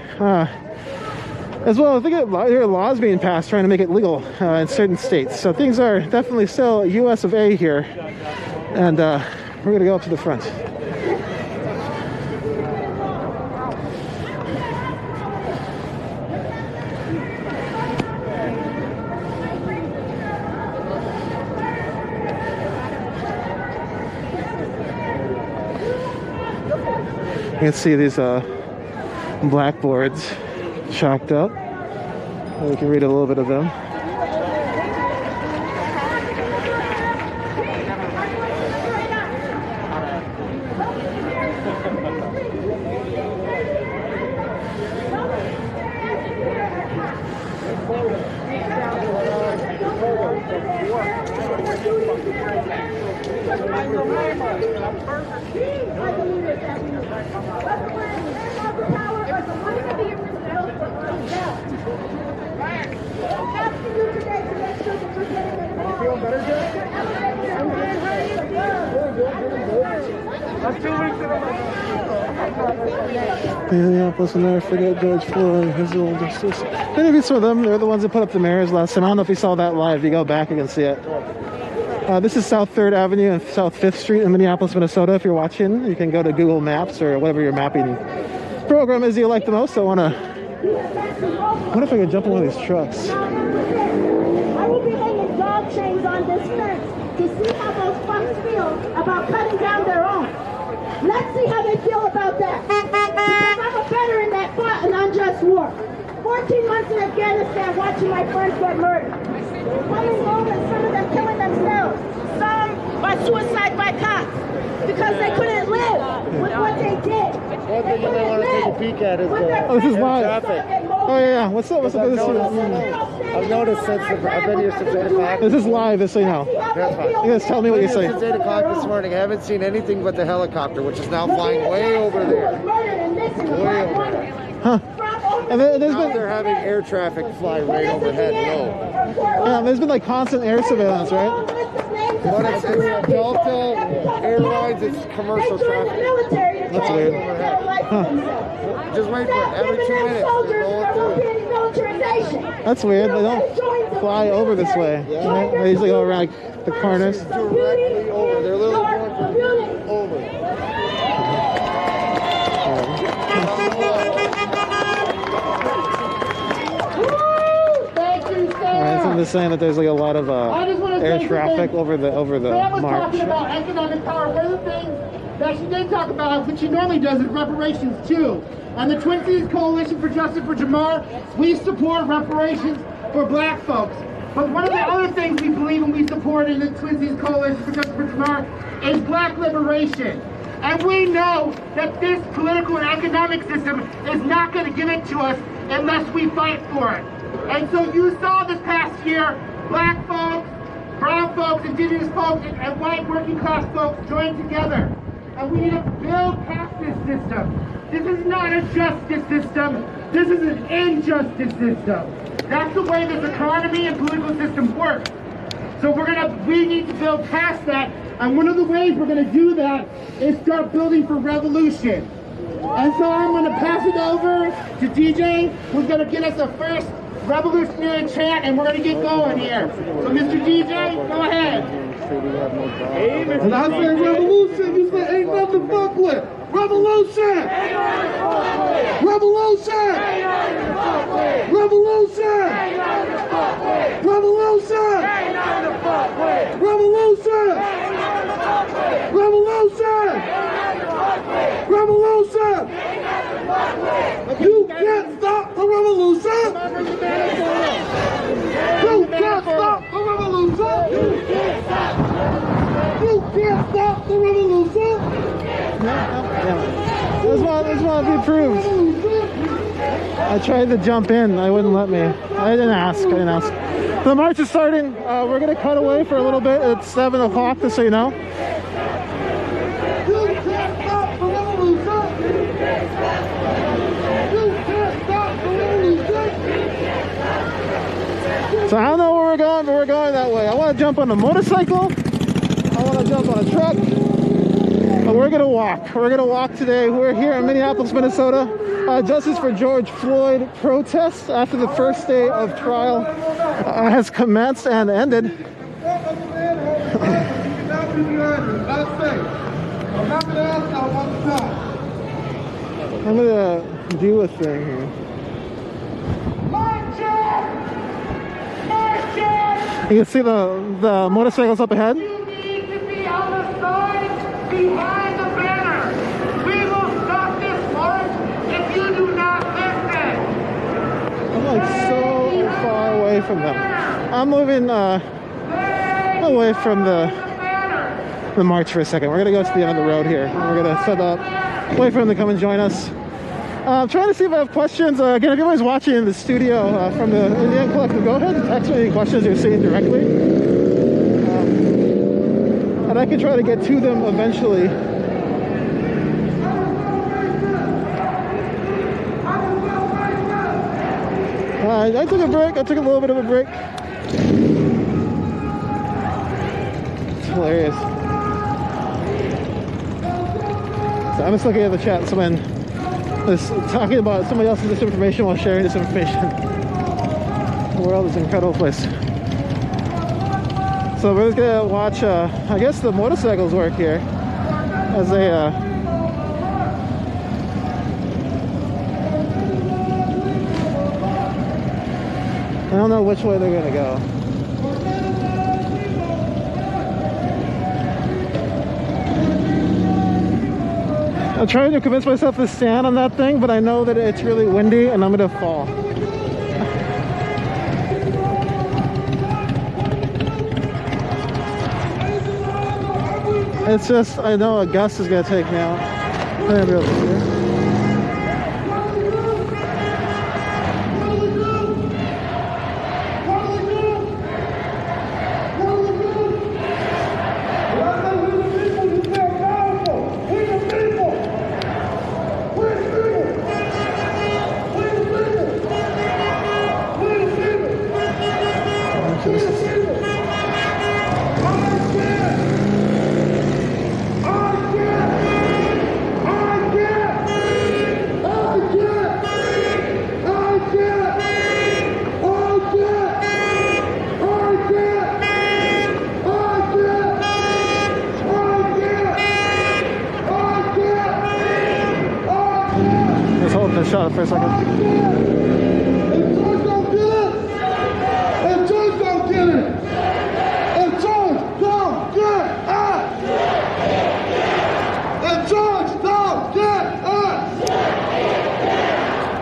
As well, I think there are laws being passed trying to make it legal in certain states. So things are definitely still US of A here. And we're going to go up to the front. You can see these blackboards chalked up. We can read a little bit of them. Minneapolis will never forget George Floyd, his old justice. Maybe some of them, they're the ones that put up the mirrors last time. I don't know if you saw that live. You go back, you can see it. This is South 3rd Avenue and South 5th Street in Minneapolis, Minnesota. If you're watching, you can go to Google Maps or whatever your mapping program is you like the most. I wonder if I could jump in one of these trucks. I will be hanging dog chains on this fence to see how those fucks feel about cutting down their own. Let's see how they feel about that. Because I'm a veteran that fought an unjust war. 14 months in Afghanistan watching my friends get murdered. Coming home and some of them killing themselves. Some by suicide by cops. Because they couldn't live with what they did. One thing you might want to take a peek at is this is live. traffic. Oh yeah, what's up? What's up? I've noticed since I've been here since 8 o'clock. This is live, just so you know. That's fine. You guys tell me what you say. Since 8 o'clock this morning, I haven't seen anything but the helicopter, which is now flying way over there. Way over there. Huh. And there's been, they're having air traffic fly right overhead low. Yeah, there's been like constant air surveillance, right? But it's Delta Airlines, it's commercial traffic. That's weird. Huh. Just wait for it. Every 2 minutes, they roll through. That's weird. They don't fly over this way. Yeah. They usually go around the corners. Directly over. They're literally going over. Alright, so I'm just saying that there's like a lot of air traffic over the Sam was march. talking about economic power. One of the things that she did talk about, which she normally does, is reparations too. And the Twin Cities Coalition for Justice for Jamar, we support reparations for black folks. But one of the other things we believe and we support in the Twin Cities Coalition for Justice for Jamar is black liberation. And we know that this political and economic system is not going to give it to us unless we fight for it. And so you saw this past year, black folks, brown folks, indigenous folks, and white working class folks join together. And we need to build past this system. This is not a justice system. This is an injustice system. That's the way this economy and political system works. So we need to build past that. And one of the ways we're going to do that is start building for revolution. And so I'm going to pass it over to DJ, who's going to get us a first revolutionary chant, and we're going to get going here. So Mr. DJ, go ahead. And I say revolution, you say ain't nothing to fuck with. Revolution! Revolution! Revolution! Revolution! Revolution! Revolution! Revolution! You can't stop the revolution! You can't stop the revolution! You can't stop the revolution! This one be approved. I tried to jump in. They wouldn't let me. I didn't ask. The march is starting. We're going to cut away for a little bit. It's 7 o'clock, just so you know. You can't stop the revolution! You can't stop the revolution! So I don't know where we're going, but we're going that way. I want to jump on a motorcycle. I want to jump on a truck. But we're going to walk. We're going to walk today. We're here in Minneapolis, Minnesota. Justice for George Floyd protests after the first day of trial has commenced and ended. I'm going to do a thing here. You can see the motorcycles up ahead. You need to be on the side behind the banner. We will stop this march if you do not listen. I'm like so far away from them. I'm moving away from the march for a second. We're gonna go to the end of the road here. We're gonna set up, wait for them to come and join us. I'm trying to see if I have questions. Again, if anybody's watching in the studio from the Indian Collective, go ahead and text me any questions you're seeing directly. And I can try to get to them eventually. I took a break. I took a little bit of a break. It's hilarious. So I'm just looking at the chat. Someone is talking about somebody else's disinformation while sharing disinformation. The world is an incredible place. So we're just gonna watch, I guess the motorcycles work here as they, I don't know which way they're gonna go. I'm trying to convince myself to stand on that thing, but I know that it's really windy and I'm gonna fall. It's just, I know a gust is gonna take me out. I'm gonna be able to see. been shot for a second. If George don't get it, if George don't get it, if George don't get it, if George don't get it,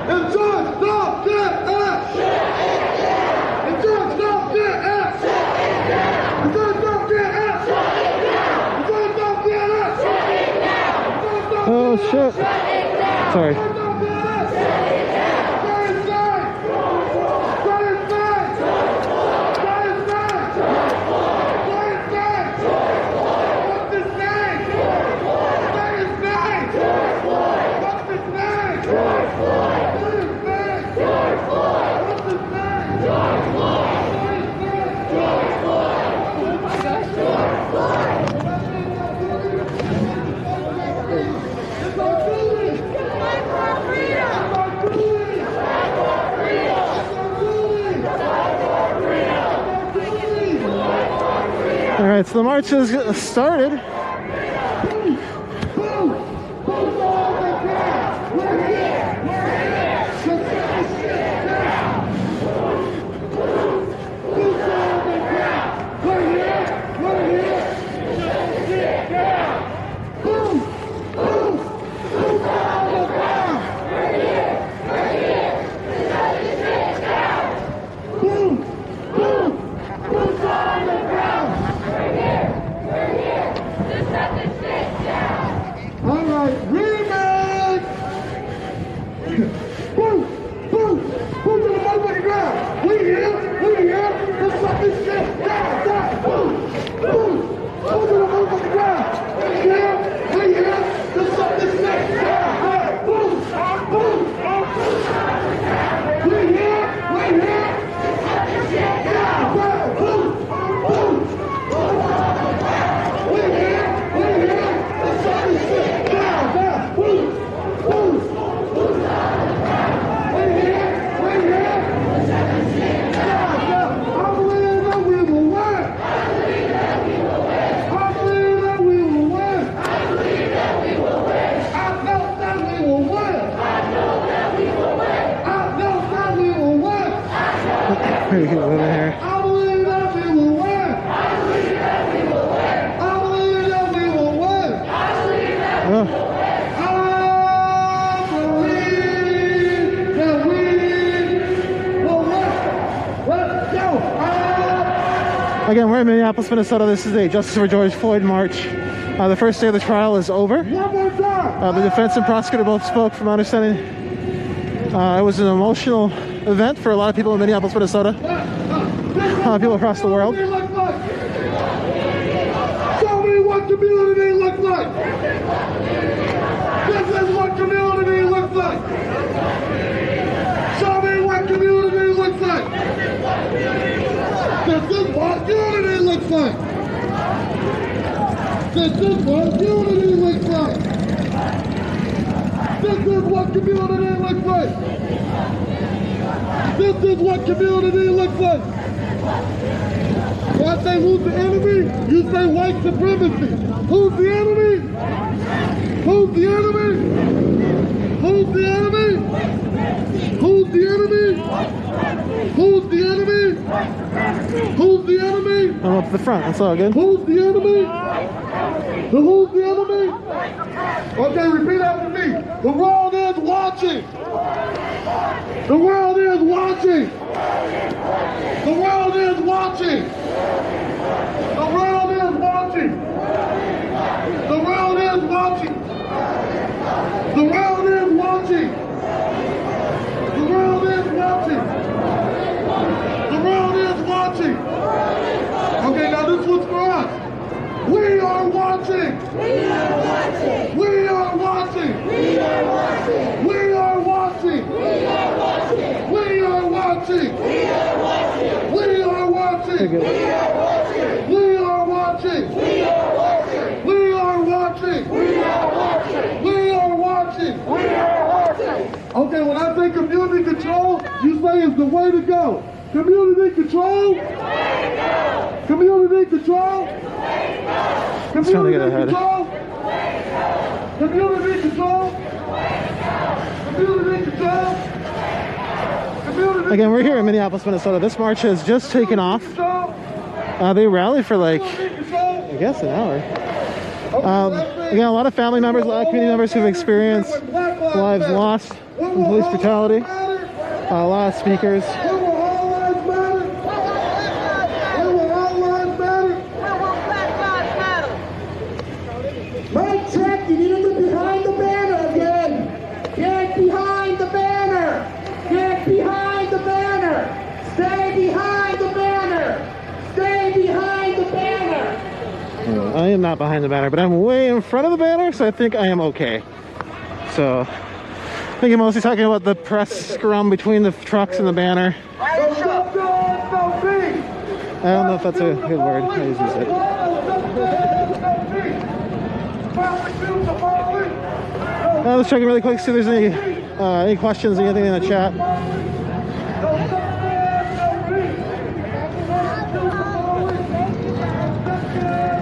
if George don't get it, if George don't get it, if George don't get it, if George don't get it, Oh shit. Sorry. All right, so the march has started. Again, we're in Minneapolis, Minnesota. This is a Justice for George Floyd march. The first day of the trial is over. The defense and prosecutor both spoke, from my understanding. It was an emotional event for a lot of people in Minneapolis, Minnesota. People across the world. Show me what community looks like. This is what community looks like. Show me what community looks like. This is what unity looks like. This is what unity looks like. This is what community looks like. This is what community looks like. When I say who's the enemy, you say white supremacy. Who's the enemy? Who's the enemy? Who's the enemy? Who's the enemy? Who's the enemy? Who's the enemy? I'm up the front, that's all good. Who's the enemy? Who's the enemy? Okay, repeat after me. The world is watching. The world is watching. The world is watching. The world is watching. The world is watching. The world is watching. The world is watching. The world is watching. Okay, now this one's for us. We are watching. We are watching. We are watching. We are watching. We are watching. We are watching. We are watching. We are watching. We are watching. We are watching. We are watching. We are watching. We are watching. We are watching. We are watching. We are watching. Okay, when I say community control, you say it's the way to go. Community control. Community control. Community control. Community control. Community Again, we're here in Minneapolis, Minnesota. This march has just taken off. They rallied for like, I guess, an hour. Again, a lot of family members, a lot of community members who've experienced lives lost from police brutality. A lot of speakers. Mike, check, you need to get behind the banner again. Get behind the banner. Get behind the banner. Stay behind the banner. Stay behind the banner. I am not behind the banner, but I'm way in front of the banner, so I think I am okay. So, I think I'm mostly talking about the press scrum between the trucks and the banner. I don't know if that's a good word. I just use it. Let's check in really quick, see if there's any questions, anything in the chat.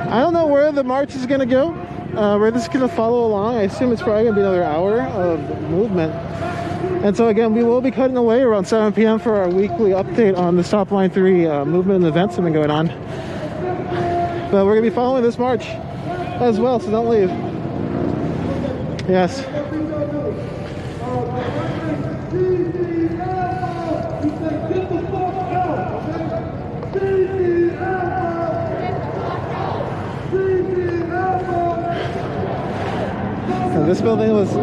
I don't know where the march is going to go. We're just going to follow along. I assume it's probably going to be another hour of movement. And so again, we will be cutting away around 7 p.m. for our weekly update on the Stop Line 3 movement and events that have been going on. But we're going to be following this march as well, so don't leave. Yes. So this building was, you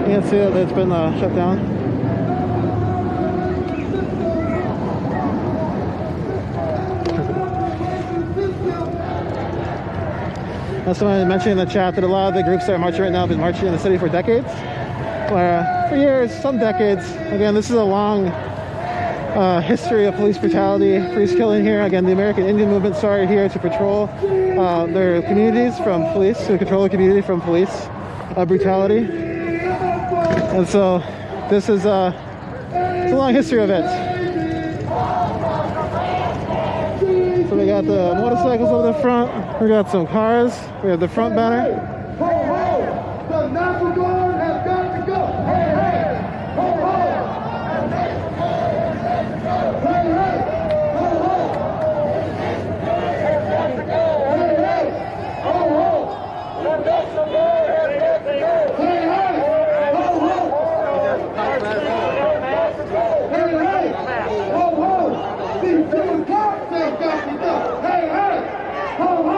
can see that it's been shut down. That's someone mentioned in the chat that a lot of the groups that are marching right now have been marching in the city for decades. For years, some decades. Again, this is a long history of police brutality, police killing here. Again, the American Indian movement started here to patrol their communities from police, to control the community from police brutality. And so this is it's a long history of it. So we got the motorcycles over the front, we got some cars, we have the front banner. Ho, ho! The National Guard has got to go! Hey, hey! Ho, ho! Hey, hey! Ho, ho! Hey, hey! Ho, ho! The National Guard has got to go! Hey, hey! Ho, ho! Hey, hey! Ho, ho! These two cops have got to go! Hey, hey! Ho, ho!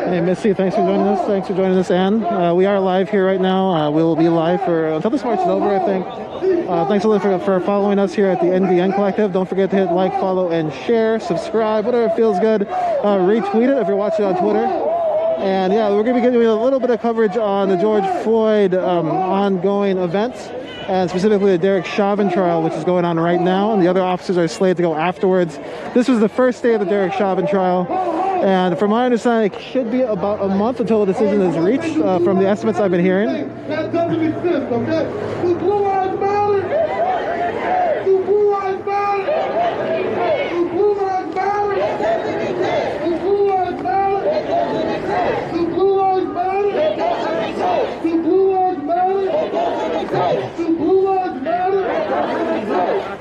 Hey Missy, thanks for joining us. Thanks for joining us, Ann. We are live here right now. We will be live for until this march is over, I think. Thanks a lot for following us here at the NVN Collective. Don't forget to hit like, follow, and share, subscribe, whatever feels good. Retweet it if you're watching on Twitter. And yeah, we're going to be giving you a little bit of coverage on the George Floyd ongoing events, and specifically the Derek Chauvin trial, which is going on right now, and the other officers are slated to go afterwards. This was the first day of the Derek Chauvin trial, and from my understanding, it should be about a month until a decision is reached, from the estimates I've been hearing. That doesn't exist, okay? Do blue lives matter? Do blue lives matter? Do blue lives matter? Do blue lives matter? Do blue lives matter? Do blue lives matter? Do blue lives matter?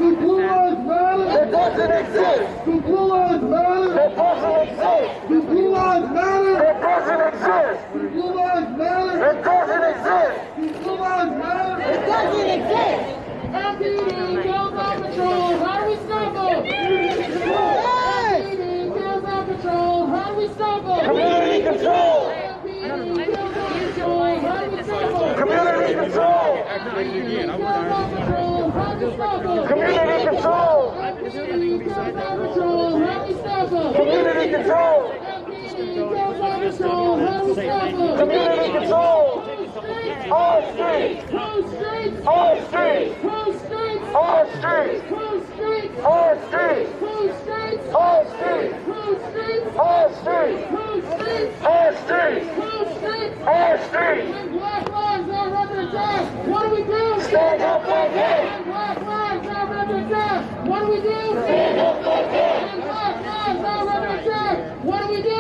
Do blue lives matter? It doesn't exist. Do blue lives matter? It doesn't exist. Do blue lives matter? It doesn't exist. Do blue lives matter? It doesn't exist. Do blue lives matter? It doesn't exist. MPD kills out patrol. How do we stop them? MPD kills out patrol. How do we stop them? Community control. MPD kills out patrol. How do we stop them? Community control. MPD kills out patrol. How do we stop them? Community control. MPD kills out patrol. How do we stop them? Community control. MPD kills out patrol. How do we stop them? Community control. All streets. Close streets. All streets. Close streets. All streets. Close streets. All streets. Close streets. All streets. Close streets. All streets. Close streets. All streets. Close streets. All streets. When Black lives are under attack, what do we do? Stand up again. When Black lives are under attack, what do we do? Stand up again. When Black lives are under attack, what do we do?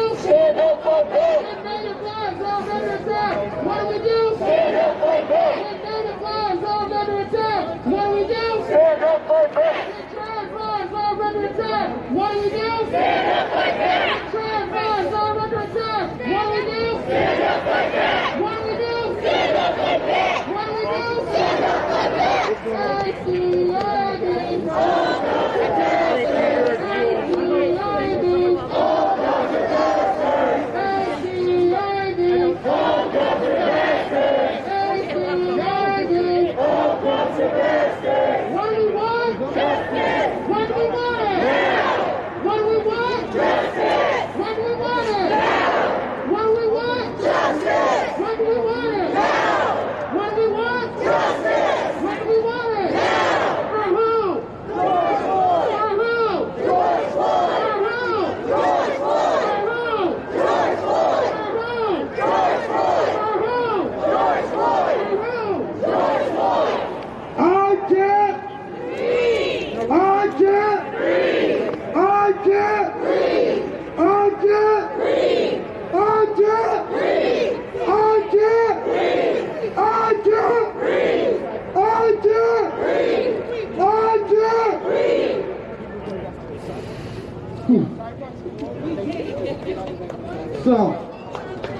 So,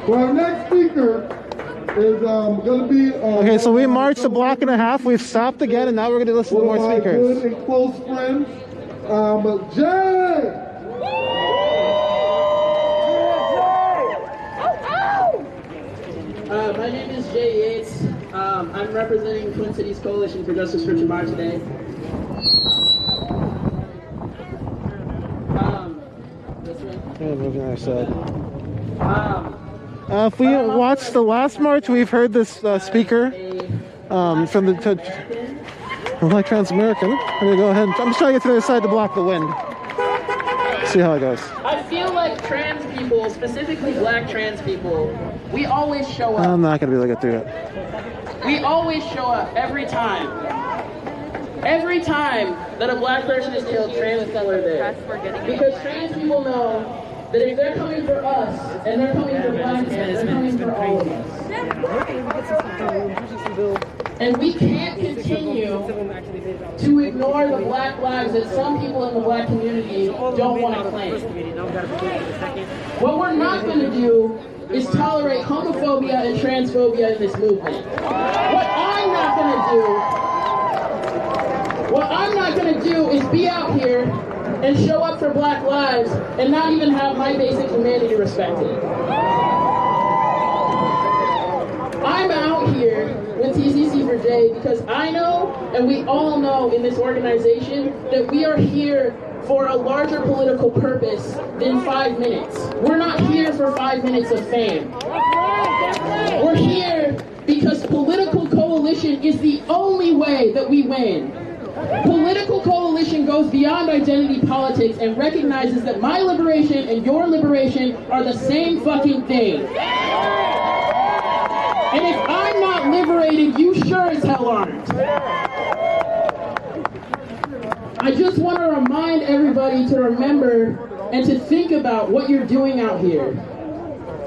our next speaker is going to be... okay, so we marched a block and a half. We've stopped again, and now we're going to listen to more speakers. Good and close friends, Jay! My name is Jay Yates. I'm representing Twin Cities Coalition for Justice for Jamar today. If we watched the last march, we've heard this speaker from the Black Trans American. I'm going to go ahead and I'm just trying to get to the other side to block the wind. See how it goes. I feel like trans people, specifically black trans people, we always show up. I'm not going to be able to get through it. We always show up every time. Every time that a black person is killed, trans people are there. Because trans people know that if they're coming for us, and they're coming for black men, they're coming for all of us. And we can't continue to ignore the black lives that some people in the black community don't want to claim. What we're not going to do is tolerate homophobia and transphobia in this movement. What I'm not going to do is be out here and show up for black lives and not even have my basic humanity respected. I'm out here with TCC for Jay because I know, and we all know in this organization, that we are here for a larger political purpose than 5 minutes. We're not here for 5 minutes of fame. We're here because political coalition is the only way that we win. Political coalition goes beyond identity politics and recognizes that my liberation and your liberation are the same fucking thing. And if I'm not liberated, you sure as hell aren't. I just want to remind everybody to remember and to think about what you're doing out here.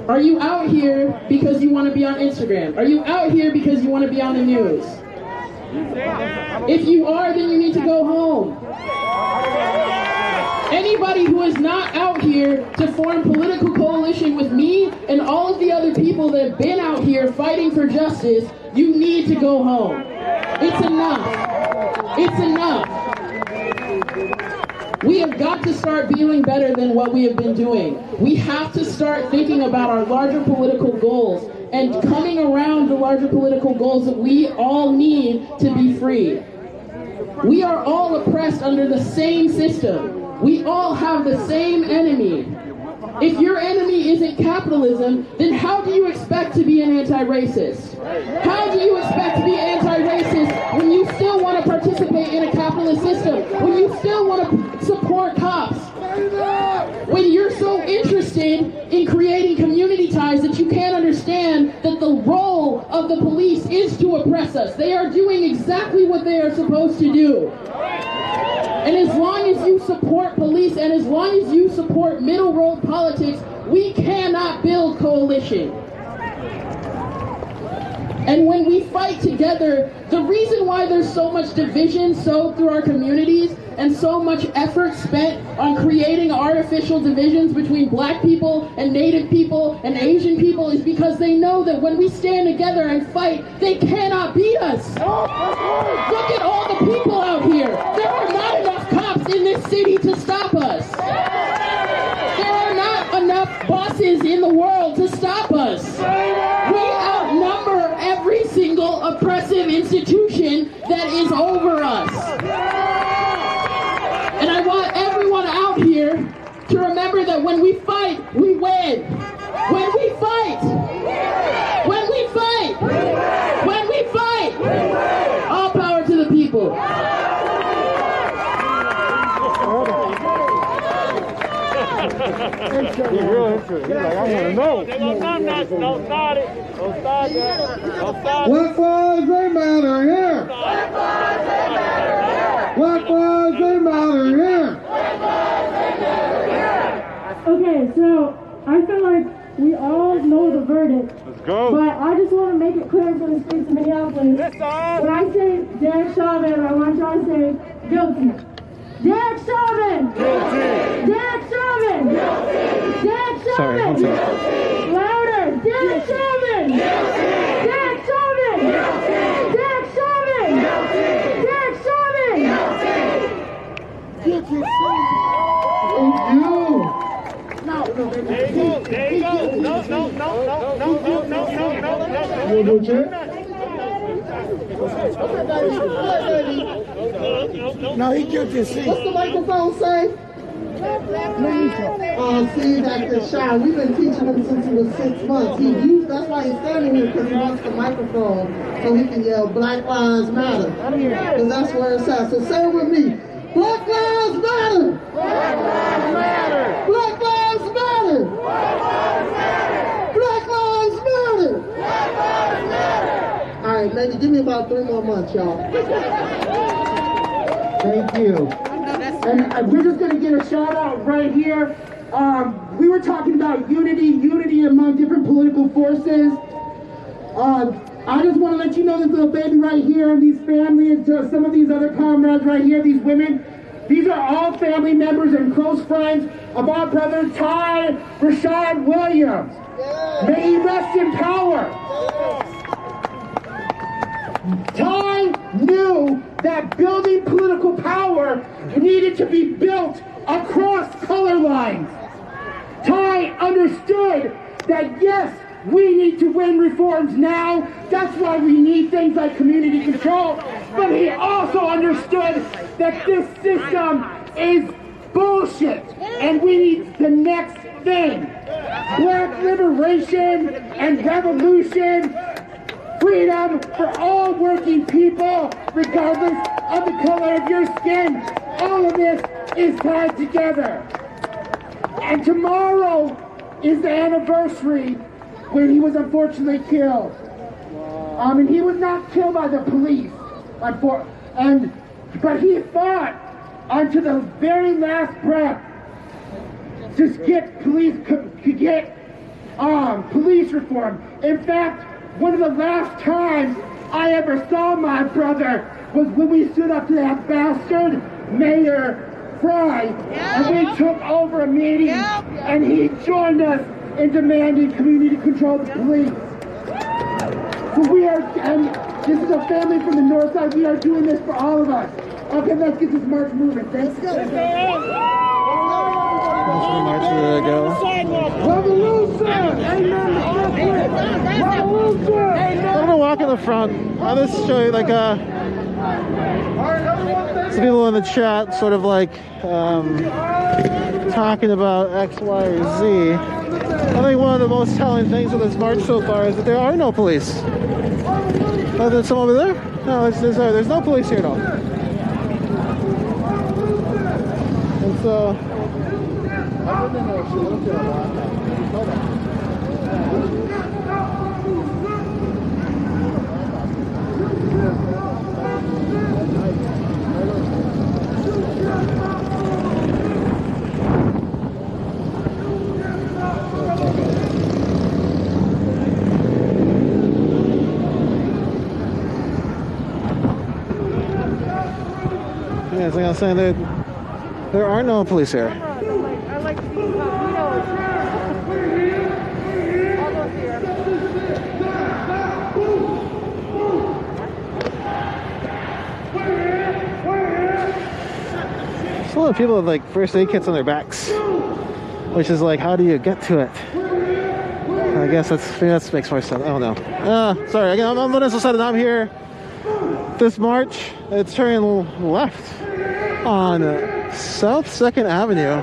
Are you out here because you want to be on Instagram? Are you out here because you want to be on the news? If you are, then you need to go home. Anybody who is not out here to form political coalition with me and all of the other people that have been out here fighting for justice, you need to go home. It's enough. It's enough. We have got to start feeling better than what we have been doing. We have to start thinking about our larger political goals and coming around the larger political goals that we all need to be free. We are all oppressed under the same system. We all have the same enemy. If your enemy isn't capitalism, then how do you expect to be an anti-racist? How do you expect to be anti-racist when you still want to participate in a capitalist system? When you still want to support cops? When you're so interested in creating community ties that you can't understand that the role of the police is to oppress us. They are doing exactly what they are supposed to do. And as long as you support police and as long as you support middle road politics, we cannot build coalition. And when we fight together, the reason why there's so much division sowed through our communities and so much effort spent on creating artificial divisions between black people and native people and Asian people is because they know that when we stand together and fight, they cannot beat us. Look at all the people out here. There are not enough cops in this city to stop us. There are not enough bosses in the world to stop us. We outnumber every single oppressive institution that is over us. And I want everyone out here to remember that when we fight, we win. When we fight, when we fight, when we fight, all power to the people. Black lives, they matter here. Black lives, they matter here. Black lives, they matter here. Okay, so I feel like we all know the verdict. Let's go. But I just want to make it clear for the streets of Minneapolis. When I say Derek Chauvin, I want y'all to say guilty. Derek Chauvin! Guilty! Derek Chauvin! Guilty! Derek Chauvin! Sorry, one second. Louder! Derek Chauvin! Derek Chauvin! Derek Chauvin! Derek Chauvin! Thank you. There you go. There you go. No. You want to do a check? No, he killed his seat. What's the microphone say? See, that the shy. We've been teaching him since he was 6 months. That's why he's standing here, because he wants the microphone so he can yell Black Lives Matter. Because that's where it's at. So say it with me. Black Lives Matter! Black Lives Matter! Black Lives Matter! Black Lives Matter! Black Lives Matter! Black Lives Matter! All right, maybe give me about 3 more months, y'all. Thank you. And we're just going to get a shout out right here. We were talking about unity among different political forces. I just want to let you know this little baby right here, and these families, to some of these other comrades right here, these women, these are all family members and close friends of our brother Ty Rashad Williams. May he rest in power. Ty knew that building political power needed to be built across color lines. Ty understood that yes, we need to win reforms now. That's why we need things like community control. But he also understood that this system is bullshit and we need the next thing. Black liberation and revolution, freedom for all working people, regardless of the color of your skin. All of this is tied together. And tomorrow is the anniversary when he was unfortunately killed. And he was not killed by the police, but he fought unto the very last breath to get police reform. In fact, one of the last times I ever saw my brother was when we stood up to that bastard Mayor Fry, and we took over a meeting, and he joined us in demanding community control of the police. So and this is a family from the north side. We are doing this for all of us. Okay, let's get this march moving. Thanks. March to go. Revolution! Amen. Revolution! I'm gonna walk in the front. I'll just show you like some people in the chat sort of like talking about X, Y, or Z. I think one of the most telling things of this march so far is that there are no police. Oh, there's some over there? No, there's no police here at all. And so yeah, like I was saying, there are no police here. I like to be incognito. I'll go here. There's a lot of people with like first aid kits on their backs, which is like, how do you get to it? I guess that makes more sense. I don't know. Sorry, again, I'm Vanessa Said, and I'm here. This march, it's turning left on South 2nd Avenue.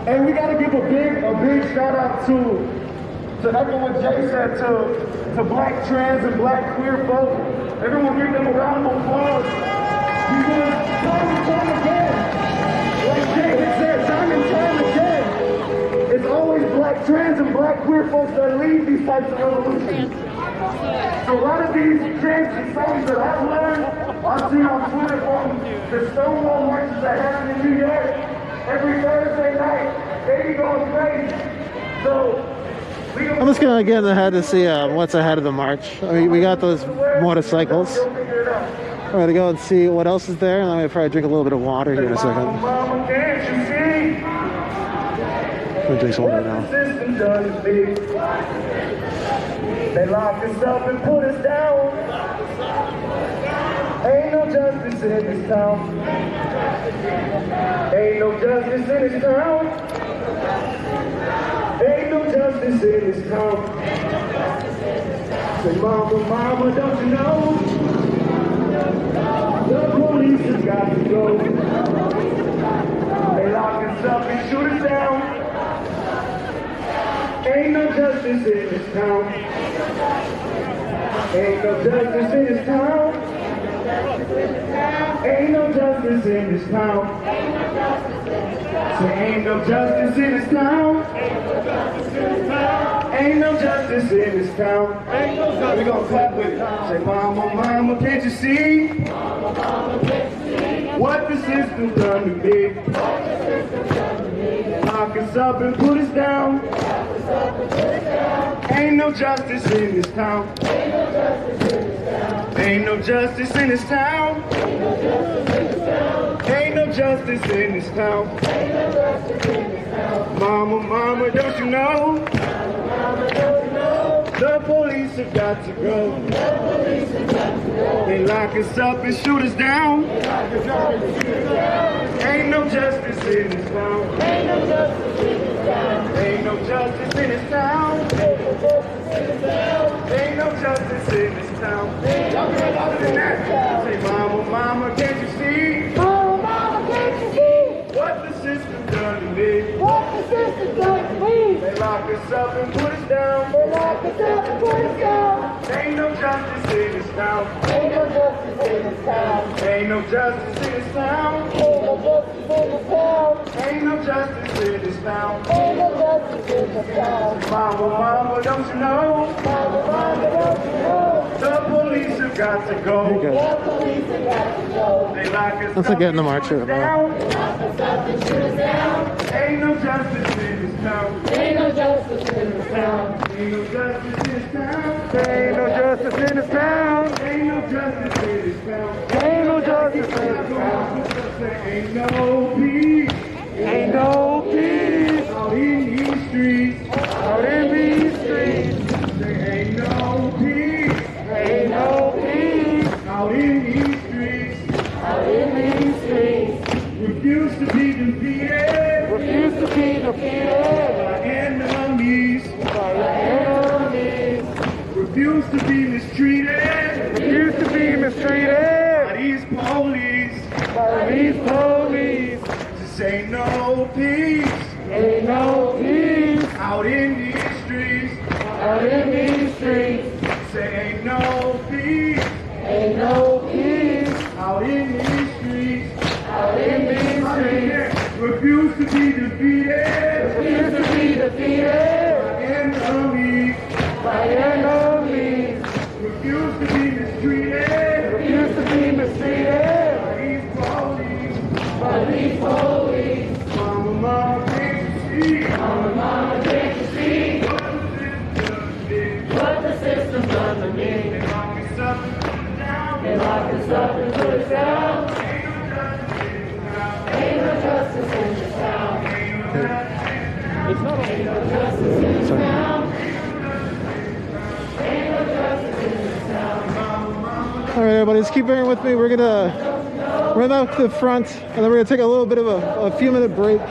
And we gotta give a big shout out to echo what Jay said, to black trans and black queer folk. Everyone give them a round of applause. Because time and time again, like Jay said, time and time again, it's always black trans and black queer folks that lead these types of revolutions. So a lot of these chants and songs that I've learned, I see on Twitter from the Stonewall marches that happen in New York every Thursday night. They be going crazy. So I'm just gonna get ahead to see what's ahead of the march. I mean, we got those motorcycles. I'm gonna go and see what else is there, and I'm gonna probably drink a little bit of water here in a second. Mama, can't you see? I'm gonna drink some water now. System does me. They lock us up and put us down. Ain't no justice in this town. Ain't no justice in this town. Ain't no justice in this town. Say, mama, mama, don't you know? The police have got to go. They lock us up and shoot us down. Ain't no justice in this town. Ain't no justice in this town. Ain't no justice in this town. Say, ain't no justice in this town. Ain't no justice in this town. We gonna clap with it. Say, mama, mama, can't you see what the system done to me? Lock us up and put us down. Ain't no justice in this town. Ain't no justice in this town. Ain't no justice in this town. Mama, mama, don't you know? The police have got to go. They lock us up and shoot us down. Ain't no justice in this town. Ain't no justice in this town. Ain't no justice in this town. Ain't no justice in this town. Y'all get louder than that. Say, mama, mama, can't you see? Mama, mama, can't you see? What the system done to me? What the system done to me? They lock us up and put us down. They lock us up and put us down. Ain't no justice in this town. Ain't no justice in this town. Ain't no justice in this town. Ain't no justice in this town. Ain't no justice in this town. Ain't no justice in this town. Mama, mama, don't you know? Mama, mama, don't you know? The police have got to go. You're good. The police have got to go. They lock us Let's up get in the and march shoot us here. down. Lock us up and shoot us down. Ain't no justice in this town. Ain't no justice in this town. Ain't no justice in this town. Ain't no justice in this town. Ain't no justice in this town. Ain't no justice in this town. Ain't no peace. Ain't no peace. Out in these streets. Out in these streets. Ain't no peace. Ain't no peace. Out in these streets. Out in these streets. Refuse to be defeated. Refuse to be defeated. By enemies. By enemies. Refuse to be mistreated. Refuse to be mistreated. By these police. By these police. Just ain't no peace. Ain't no peace. Out in these streets. Out in these streets. Say ain't no peace. Ain't no peace. Out in these streets. Out in these streets. Refuse to be defeated. Refuse to be defeated. By enemies. By enemies. Refuse to be mistreated. Refuse to be mistreated. By these police. By these police. Mama, mama, can't you see? Mama, mama, can't you see? What the system done to me? They lock us up and put us down. They lock us up and put us down. Ain't no justice in this town. It's not Ain't no justice in this town. Ain't no justice in this town. All right, everybody, just keep bearing with me. We're gonna run out to the front, and then we're gonna take a little bit of a few-minute break.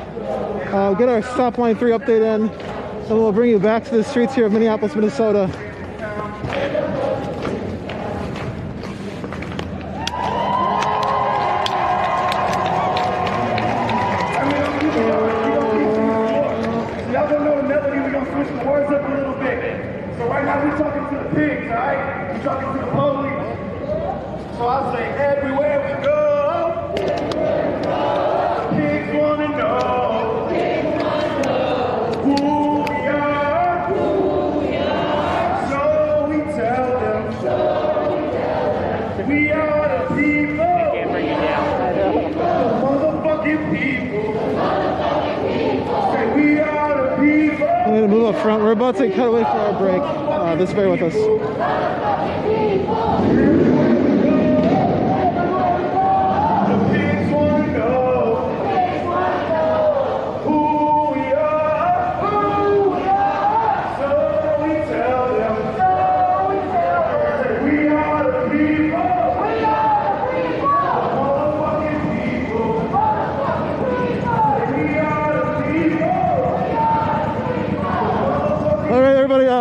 Get our Stop Line 3 update in, and we'll bring you back to the streets here of Minneapolis, Minnesota. Y'all don't know the melody, we're gonna switch the words up a little bit. So right now we're talking to the pigs, alright? We're talking to the police. So I'll say everywhere we go, the pigs wanna know who we are. So we tell them. view up front. We're about to cut away for our break. Just bear with us.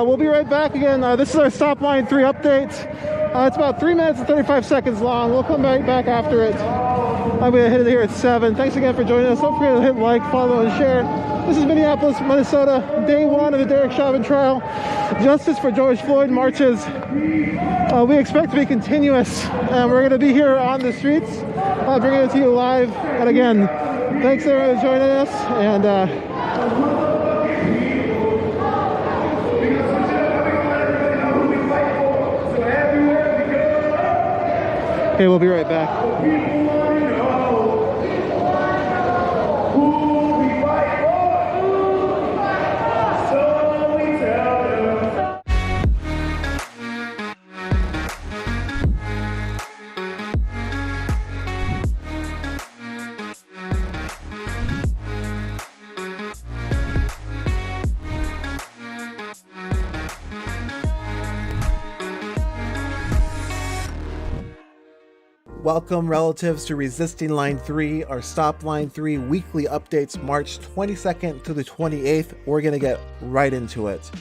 We'll be right back again. This is our Stop Line 3 update. It's about 3 minutes and 35 seconds long. We'll come right back after it. I'm going to hit it here at 7. Thanks again for joining us. Don't forget to hit like, follow, and share. This is Minneapolis, Minnesota, day 1 of the Derek Chauvin trial. Justice for George Floyd marches. We expect to be continuous, and we're going to be here on the streets, bringing it to you live. And again, thanks everyone for joining us. And okay, we'll be right back. Welcome, relatives, to Resisting Line 3, our Stop Line 3 weekly updates, March 22nd to the 28th. We're going to get right into it.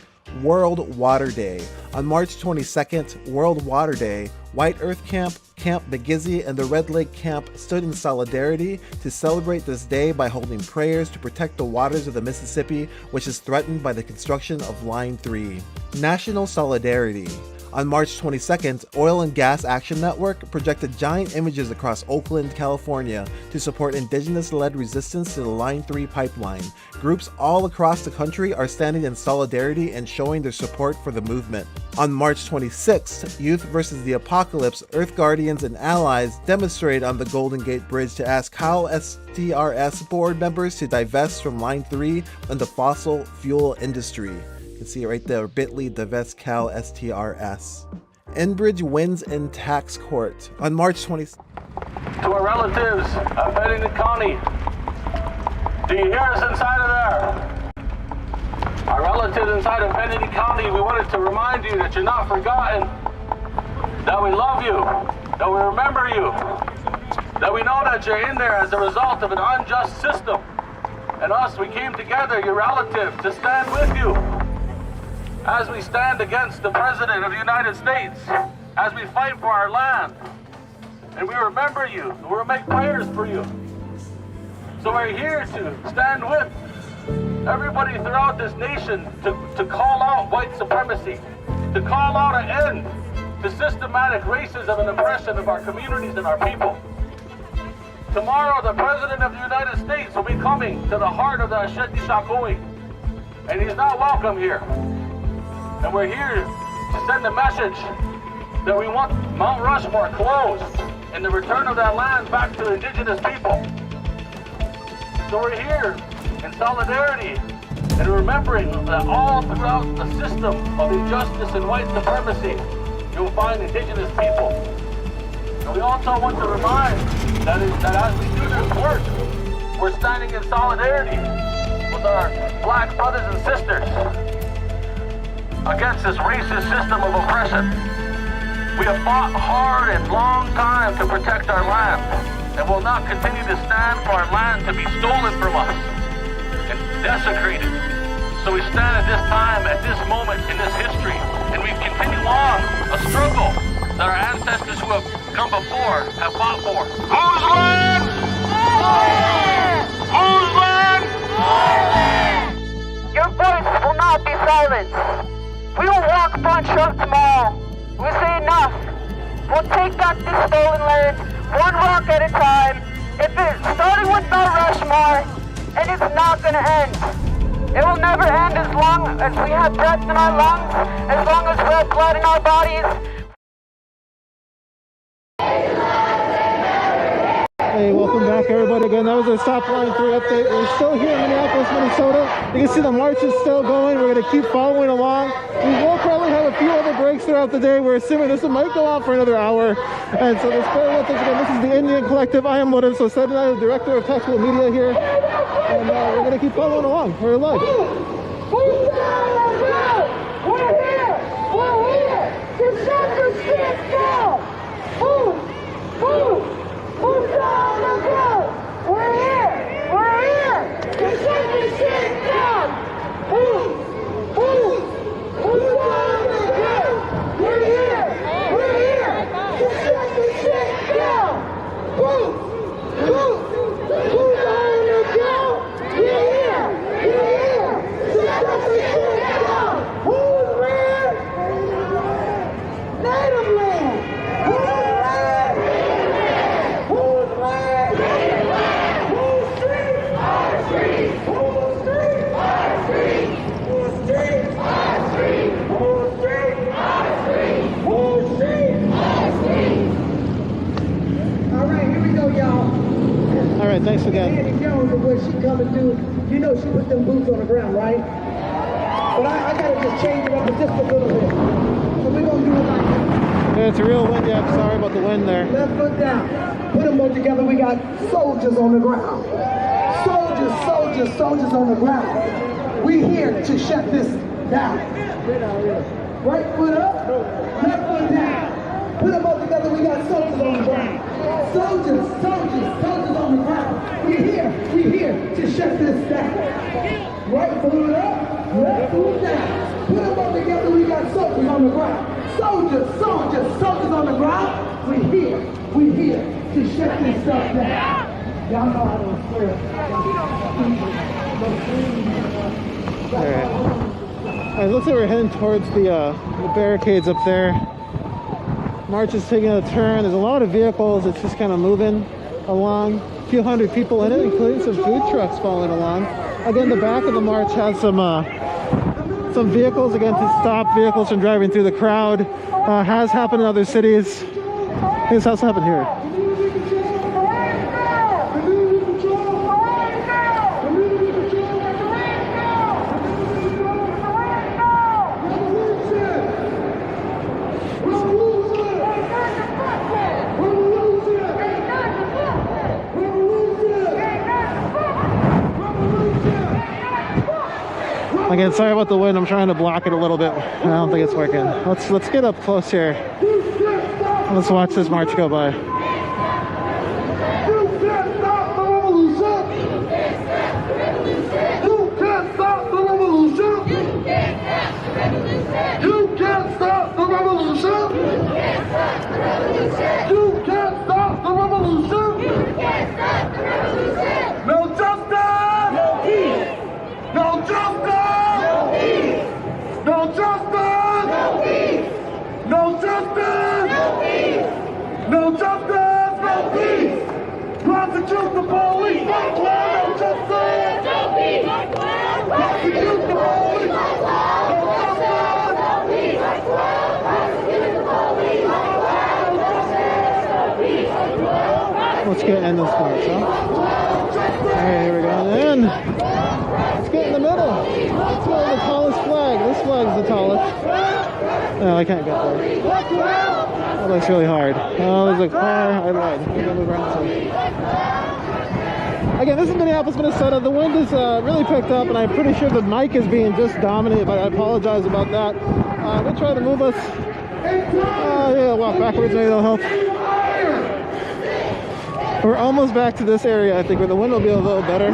World Water Day. On March 22nd, World Water Day, White Earth Camp, Camp McGizzy, and the Red Lake Camp stood in solidarity to celebrate this day by holding prayers to protect the waters of the Mississippi, which is threatened by the construction of Line 3. National Solidarity. On March 22nd, Oil and Gas Action Network projected giant images across Oakland, California to support indigenous-led resistance to the Line 3 pipeline. Groups all across the country are standing in solidarity and showing their support for the movement. On March 26th, Youth vs. the Apocalypse, Earth Guardians, and allies demonstrated on the Golden Gate Bridge to ask Cal STRS board members to divest from Line 3 and the fossil fuel industry. You can see it right there, bit.ly divest Cal STRS. Enbridge wins in tax court. On March 20th. To our relatives of Bennington County, do you hear us inside of there? Our relatives inside of Bennington County, we wanted to remind you that you're not forgotten, that we love you, that we remember you, that we know that you're in there as a result of an unjust system. And us, we came together, your relatives, to stand with you as we stand against the President of the United States, as we fight for our land. And we remember you, and we'll make prayers for you. So we're here to stand with everybody throughout this nation to call out white supremacy, to call out an end to systematic racism and oppression of our communities and our people. Tomorrow, the President of the United States will be coming to the heart of the Asheti Shakoi, and he's not welcome here. And we're here to send a message that we want Mount Rushmore closed and the return of that land back to the indigenous people. So we're here in solidarity and remembering that all throughout the system of injustice and white supremacy, you'll find indigenous people. And we also want to remind that as we do this work, we're standing in solidarity with our black brothers and sisters against this racist system of oppression. We have fought hard and long time to protect our land, and will not continue to stand for our land to be stolen from us and desecrated. So we stand at this time, at this moment in this history, and we continue on a struggle that our ancestors who have come before have fought for. Whose land? Our land! Whose land? Our land! Your voice will not be silenced. We will walk upon Trump tomorrow. We say enough. We'll take back this stolen land, one rock at a time. Starting with Mount Rushmore, and it's not gonna end. It will never end as long as we have breath in our lungs, as long as we have blood in our bodies. Hey, welcome back back, everybody. Again, that was a Stop Line 3 update. We're still here in Minneapolis, Minnesota. You can see the march is still going. We're going to keep following along. We will probably have a few other breaks throughout the day. We're assuming this one might go on for another hour. And so just bear with us again. This is the Indian Collective. I am Lorenzo Serna, the Director of Tactical Media here. And we're going to keep following along. We're live. We're here! We're here! To shut the shit down! Who's down the ground? We're here! We're here! To shut the shit down! Who's down the ground? We're here! We're here! To shut the shit down! Who's on the ground? We're here! We're here! To shut the shit down! Who's red? Native land! Who's red? Who's red? Who's street? Our street! Who's street? Our street! Who's street? Our street! Who's street? Our street! Who's street? Our street! All right, here we go, y'all. All right, thanks again. Andy Jones, and what she coming through, you know she put them boots on the ground, right? But I gotta just change it up just a little bit. So we're gonna do it like this. Yeah, it's a real wind. Yeah, I'm sorry about the wind there. Left foot down. Put them both together. We got soldiers on the ground. Soldiers on the ground. We here to shut this down. Right foot up, left foot down. Put them both together. We got soldiers on the ground. Soldiers on the ground. We here to shut this down. Right foot up, left foot down. Put them both together. We got soldiers on the ground. Soldiers on the ground. We here to shut this stuff down. Y'all know how to swear. Alright. It looks like we're heading towards the barricades up there. March is taking a turn. There's a lot of vehicles. It's just kind of moving along. A few hundred people in it, including some food trucks following along. Again, the back of the march has some vehicles, again, to stop vehicles from driving through the crowd. Has happened in other cities. This has happened here. Again, sorry about the wind. I'm trying to block it a little bit. I don't think it's working. Let's get up close here. Let's watch this march go by. You can't stop the revolution. You can't stop the revolution. You can't stop the revolution. You can't stop the revolution. No justice. No peace. No justice. No peace. No justice. No peace. No justice. No peace. No justice. No peace. Prosecute the police. No justice. No peace. Prosecute the police. No justice. No peace. Prosecute the police. Let's get in this march, huh? Alright, here we go. And let's get in the middle. Let's go to the tallest flag. This flag's the tallest. No, I can't get there. That looks really hard. Oh, there's a car. I lied. I'm gonna move around some. Again, this is Minneapolis, Minnesota. The wind is really picked up, and I'm pretty sure the mic is being just dominated, but I apologize about that. We'll try to move us. Yeah, walk backwards, maybe that'll help. We're almost back to this area, I think, where the wind will be a little better.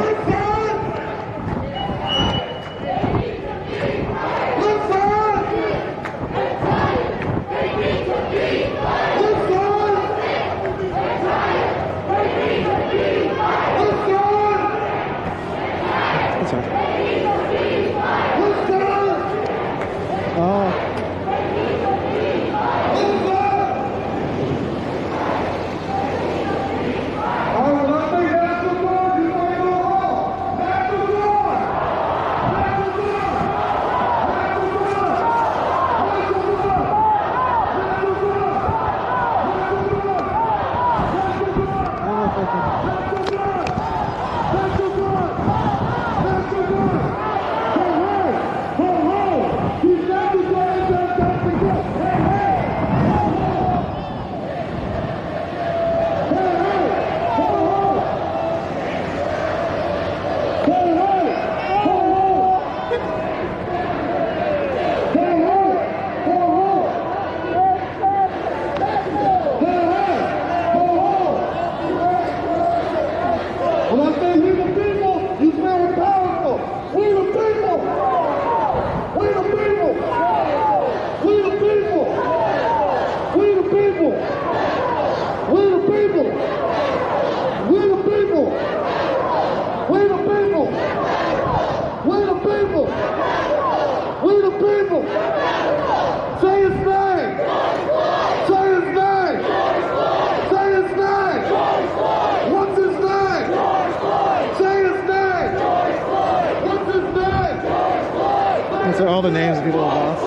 people. We the people. We the people. We the people. We the people. Say his name. Say his name. Say his name. What's his name? Say his name. What's his name? These are all the names of people who lost.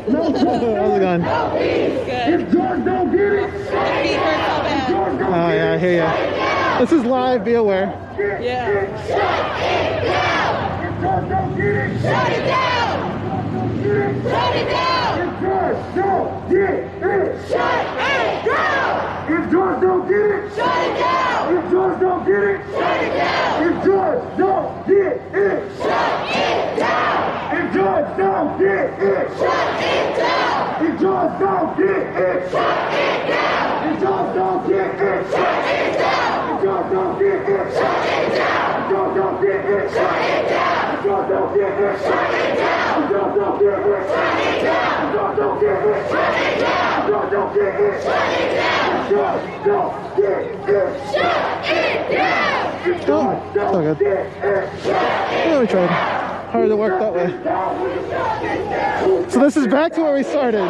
How's it going? If George don't get it, Oh yeah, I hear ya. This is live, be aware. yeah. Shut it down. If George don't get it, shut it down. Shut it down. If George don't get it, shut it down. If George don't get it, shut it down. If George don't get it, shut it down. If George don't get it, shut it down. If George don't get it, shut it down. If George don't get it, shut it down. If George don't get it, shut it down. If George don't get it, shut it down. If George don't get it, shut it down. If George don't get it, shut it down. If George don't get it, shut it down. If George don't get it, shut it down. If George don't get it, shut it down. If George don't get it, shut it down. If George don't get it, shut it down. Yeah, we tried. Hard to work that way. So this is back to where we started. I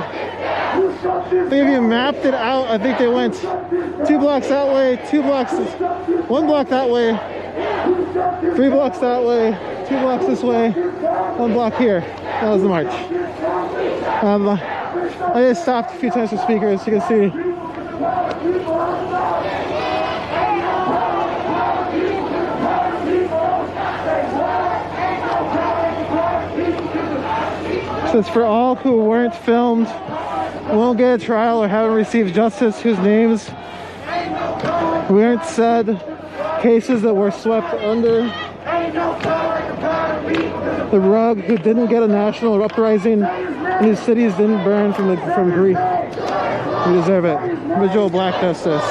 think if you mapped it out, I think they went 2 blocks that way, 2 blocks, 1 block that way, 3 blocks that way, 2 blocks this way, 1 block here. That was the march. I just stopped a few times for speakers, you can see. So it's for all who weren't filmed, won't get a trial, or haven't received justice, whose names weren't said, cases that were swept under the rug, who didn't get a national uprising, and whose cities didn't burn from grief. We deserve it. Visual black justice.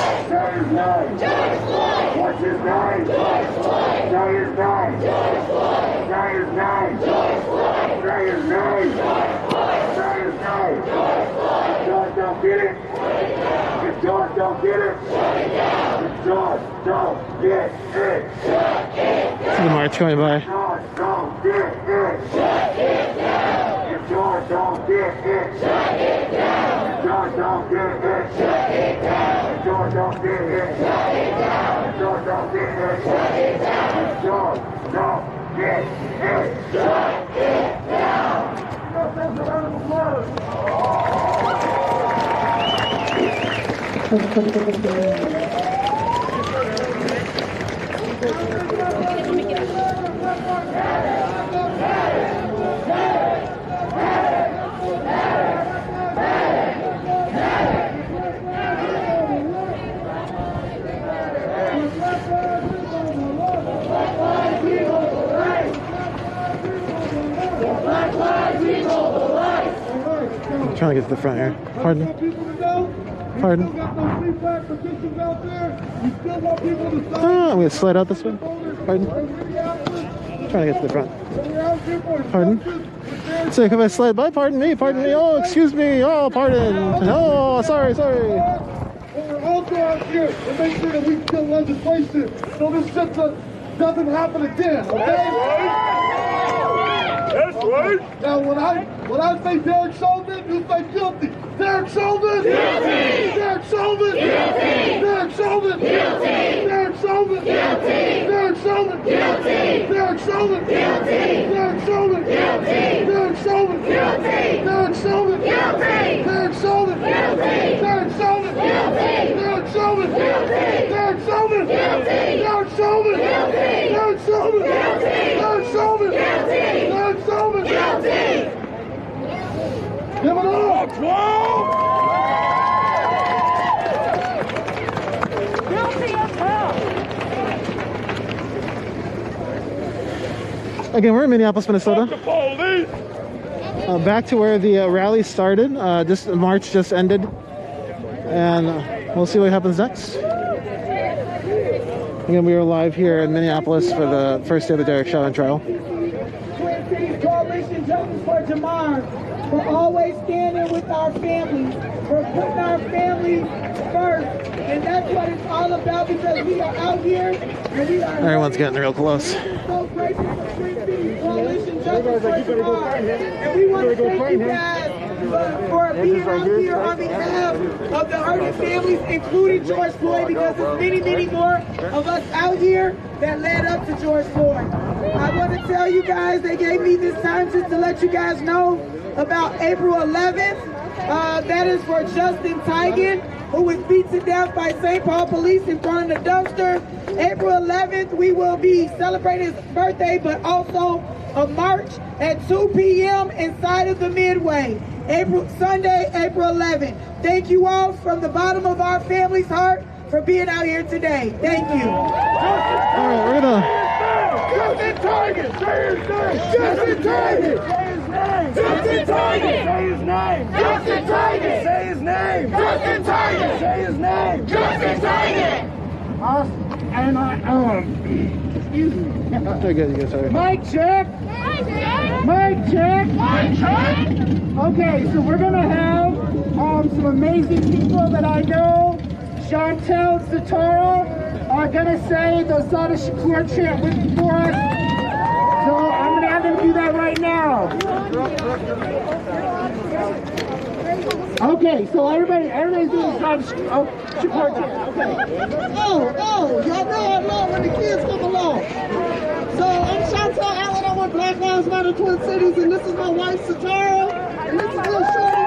What's his name? George Floyd. Say his name. George Floyd. Say his name. George Floyd. Say his name. George Floyd. Say his name. George Floyd. If George don't get it, if George don't get it, if George don't get it, See the march going by. George don't get it, shut it down. If George don't get it, shut it down. If George don't get it, shut it down. If George don't get it, shut it down. If George don't get it, shut it down. If George don't get it, shut it down. I'm trying to get to the front here. Pardon? Pardon? I'm going to slide out this way. Pardon? I'm trying to get to the front. Pardon? So if I slide by, pardon me, oh, excuse me, oh, pardon. Oh, sorry. We're also out here to make sure that we kill legislation so this shit doesn't happen again, okay? That's right. Now, when I say Derek Chauvin, you say guilty. Derek Chauvin! Guilty! Derek Chauvin! Guilty! Derek Chauvin! Guilty! Derek Chauvin! Guilty! Derek Chauvin! Guilty! Derek Chauvin! Guilty! Derek Chauvin! Guilty! Derek Chauvin! Guilty! Derek Chauvin! Guilty! Derek Chauvin! Guilty! Derek Chauvin! Chauvin! Derek Chauvin! Derek Chauvin! Give it up! Again, we're in Minneapolis, Minnesota. Back to where the rally started. This march just ended, and we'll see what happens next. Again, we are live here in Minneapolis for the first day of the Derek Chauvin trial. Coalition Justice for Jamar, for always standing with our families, for putting our families first, and that's what it's all about, because we are out here and we are. Everyone's getting real close. So grateful for Coalition Justice for Jamar, and we want to thank you guys for being out here on behalf of the hurting families, including George Floyd, because there's many, many more of us out here that led up to George Floyd. I want to tell you guys, they gave me this time just to let you guys know about April 11th. That is for Justin Tigan, who was beat to death by St. Paul police in front of the dumpster. April 11th, we will be celebrating his birthday, but also a march at 2 p.m. inside of the Midway. Sunday, April 11th. Thank you all from the bottom of our family's heart for being out here today. Thank you. All right, we're gonna. Justin Tigan, say his name. Justin Tigan, say his name. Justin Tigan, say his name. Justin Tigan, say his name. Justin Tigan, say his name. Justin Tigan. Excuse me. Very good, you guys are. Mic check. Mic check. Mic check. Okay, so we're gonna have some amazing people that I know. Chantel Zatara are gonna say the Sada Shakur chant with me for us. So I'm gonna have them do that right now. Okay, so everybody's doing the Sada Shakur chant. Okay. Y'all know I love when the kids come along. So I'm Chantel Allen. I'm with Black Lives Matter Twin Cities, and this is my wife Satara, and this is little shorty.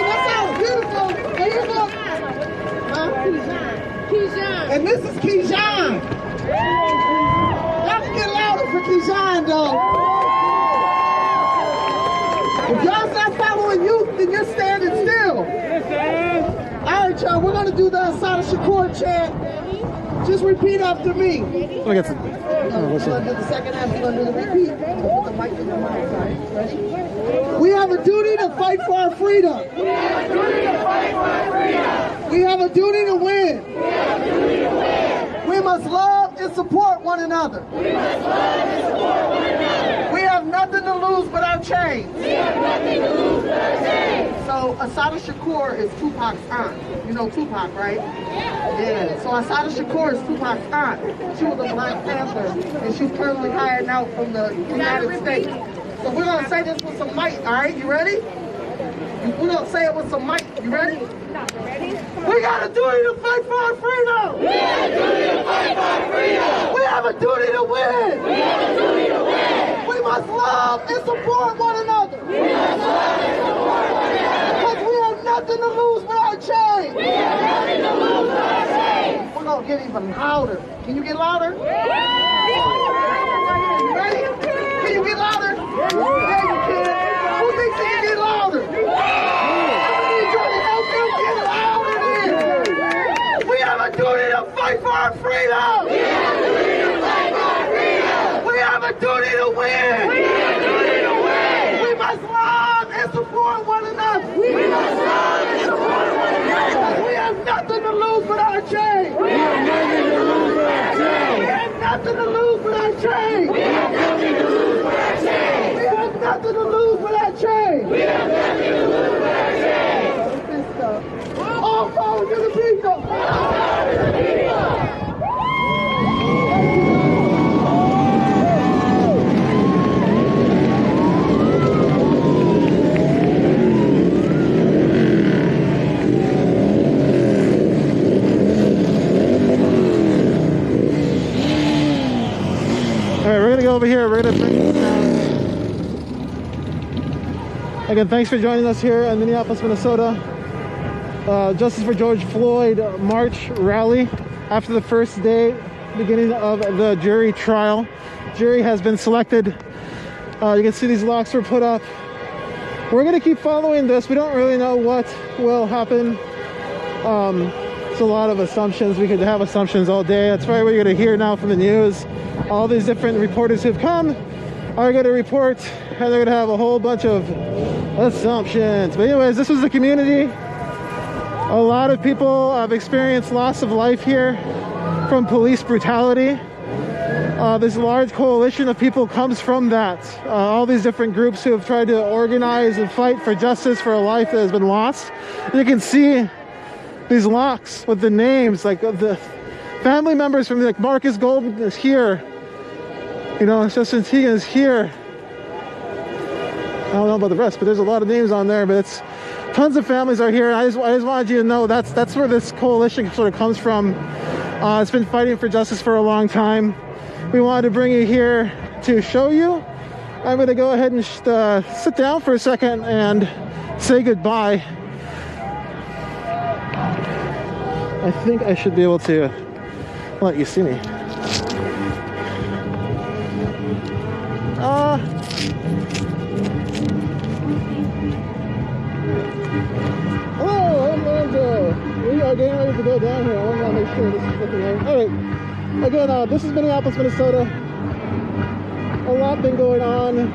That sounds beautiful. And here's Keyshawn. And this is Keyshawn. Y'all can get louder for Keyshawn, though. If y'all stop following youth, then you're standing still. All right, y'all, we're going to do the Sada Shakur chant. Just repeat after me. I got some. We're going to do the second half. We're going to do the repeat. Put the mic in your mouth. Ready? We have a duty to fight for our freedom. We have a duty to fight for our freedom. We have a duty to win. We have a duty to win. We must love and support one another. We must love and support one another. We have nothing to lose but our chains. We have nothing to lose but our chains. So Assata Shakur is Tupac's aunt. You know Tupac, right? Yeah. So Assata Shakur is Tupac's aunt. She was a Black Panther, and she's currently hired out from the United States. So we're gonna say this with some might. All right, you ready? We're gonna say it with some might. You ready? We got a duty to fight for our freedom. We have a duty to fight for our freedom. We have a duty to win. We have a duty to win. We must love and support one another. We must love and support one another. Because we have nothing to lose but our chains. We have nothing to lose but our chains. We're gonna get even louder. Can you get louder? You ready? Can you get louder? Yeah, you can. Who thinks they can get louder? We have a duty to fight for our freedom! We have a duty to fight for our freedom! We have a duty to win! We have a duty to win! We must love and support one another! We must love and support one another! We have nothing to lose but our chains! We have nothing to lose but our chains! We have nothing to lose but our chains! We have nothing to lose but our chains! We have nothing to lose but our chains! We have nothing to lose but our chains! All power to the people! All power to the people! All right, we're gonna go over here. We're gonna bring this down. Again, thanks for joining us here in Minneapolis, Minnesota. Justice for George Floyd March rally after the first day beginning of the jury trial. Jury has been selected. You can see these locks were put up. We're going to keep following this. We don't really know what will happen. It's a lot of assumptions. We could have assumptions all day. That's probably what you're going to hear now from the news. All these different reporters who've come are going to report, and they're going to have a whole bunch of assumptions. But anyways, this was the community. A lot of people have experienced loss of life here from police brutality. This large coalition of people comes from that. All these different groups who have tried to organize and fight for justice for a life that has been lost. You can see these locks with the names, like the family members from, like, Marcus Golden is here. You know, Justin Teagan is here. I don't know about the rest, but there's a lot of names on there. But it's tons of families are here. I just wanted you to know that's where this coalition sort of comes from. It's been fighting for justice for a long time. We wanted to bring you here to show you. I'm going to go ahead and sit down for a second and say goodbye. I think I should be able to let you see me. Hello, I'm Lorenzo. We are getting ready to go down here. I want to make sure this is looking right. All right. Again, this is Minneapolis, Minnesota. A lot been going on.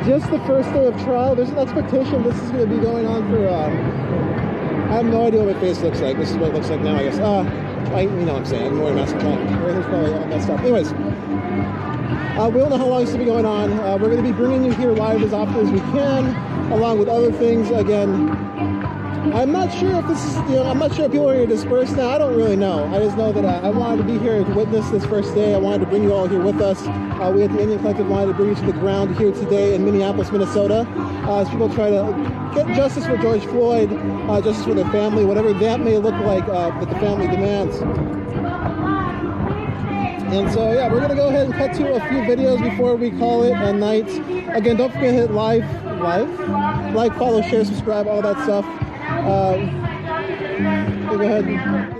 Just the first day of trial. There's an expectation this is going to be going on for, I have no idea what my face looks like. This is what it looks like now, I guess. You know what I'm saying. I'm wearing a mask. Everything's probably all messed up. Anyways, we don't know how long this will be going on. We're going to be bringing you here live as often as we can, along with other things. Again, I'm not sure if this is, I'm not sure if people are going to disperse now. I don't really know. I just know that I wanted to be here to witness this first day. I wanted to bring you all here with us. We at the Indian Collective wanted to bring you to the ground here today in Minneapolis, Minnesota, as people try to get justice for George Floyd, justice for their family, whatever that may look like that the family demands. And so, yeah, we're going to go ahead and cut to a few videos before we call it a night. Again, don't forget to hit like, follow, share, subscribe, all that stuff. Go ahead.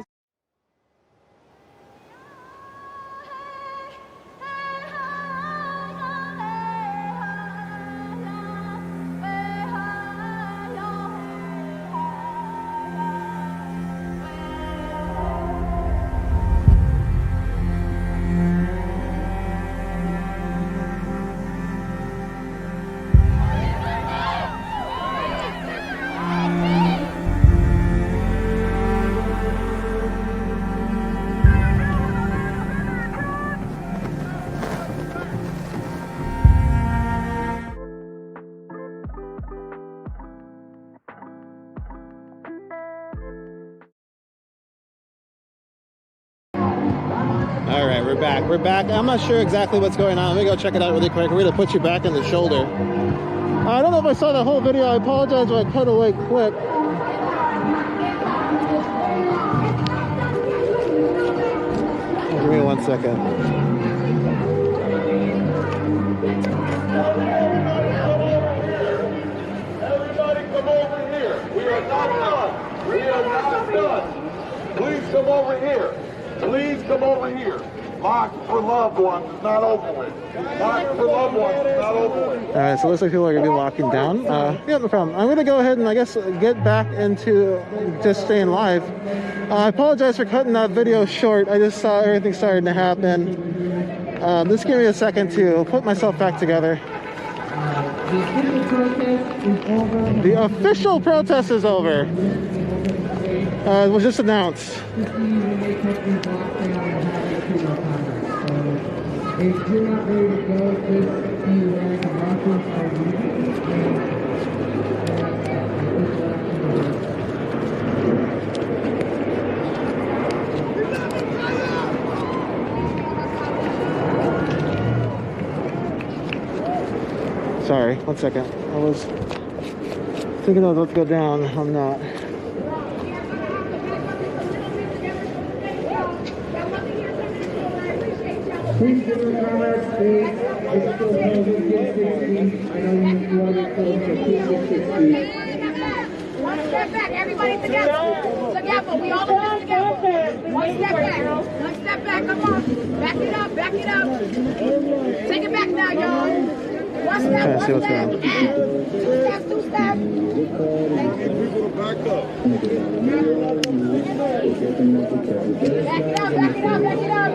All right, we're back. I'm not sure exactly what's going on. Let me go check it out really quick. We're going to put you back in the shoulder. I don't know if I saw the whole video. I apologize if I cut away quick. Give me 1 second. Everybody come over here. We are not done. We are not done. Please come over here. Please come over here. March for loved ones is not over with. March for loved ones is not over with. All right, so it looks like people are going to be locking down. Yeah, no problem. I'm going to go ahead and I guess get back into just staying live. I apologize for cutting that video short. I just saw everything starting to happen. Just give me a second to put myself back together. The official protest is over. It was just announced. If you're not ready to go, just be aware the markers are leaving. Sorry, 1 second. I was thinking I was about to go down. I'm not. Please give your camera space. It's still posing 6 feet. I know you want to close, so please get 6 feet. One step back, everybody together. Together, we all in this together. One step back. One step back, come on. Back it up, back it up. Take it back now, y'all. One step, one step. Two steps, two steps. Back it up, back it up, back it up.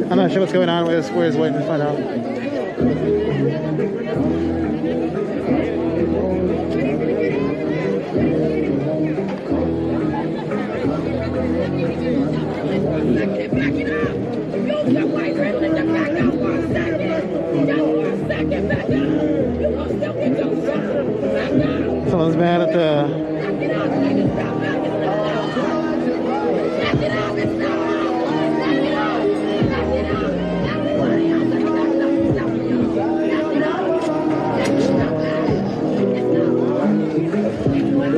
I'm not sure what's going on. We're just waiting to find out. Back it up! You get white privilege to back up 1 second! Just 1 second, back up! You gonna still get your shot! Back up! Someone's mad at the... Back it up! Back it up! Back it up! Back it up! It's not out! Back it up! Back it up! Everybody else, back it up!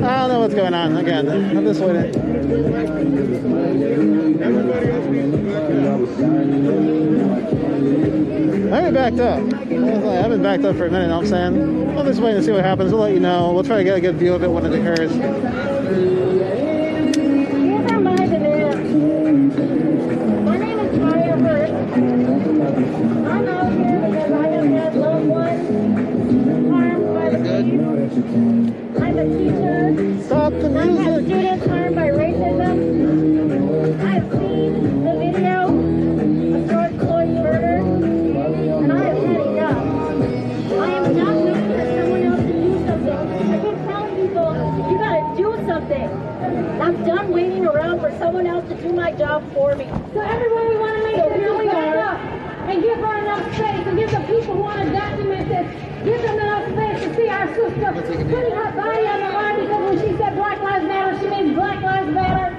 I don't know what's going on. Again, I'm just waiting. I backed up. I've been backed up for a minute, you know what I'm saying? I'm just waiting to see what happens. We'll let you know. We'll try to get a good view of it when it occurs. These are my demands. My name is Maya Hurt. I'm out here because I have had loved ones harmed by the police. I'm a teacher. Stop the music. I have students harmed by racism. I've seen the video of George Floyd's murder, and I have had enough. I am not waiting for someone else to do something. I keep telling people, you gotta do something. I'm done waiting around for someone else to do my job for me. So everyone, we want to make sure here we we back are. up and give her enough space and give the people who want to document this, give them enough space to see our sister putting her body on the line, because when she said Black Lives Matter, she means Black Lives Matter.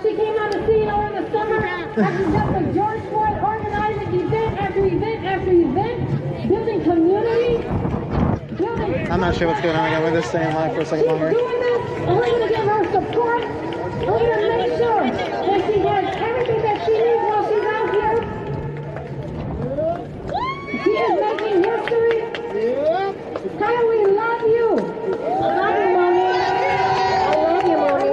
She came on the scene over the summer after death of George Floyd, organizing event after event after event, building community, building... I'm not sure what's going on. I got to stay in line for a second longer. She's doing this, and we're going to give her support. We're going to make sure that she has everything that she needs while she's out here. She is making history. Kyle, we love you. I love you, Mommy. I love you, Mommy.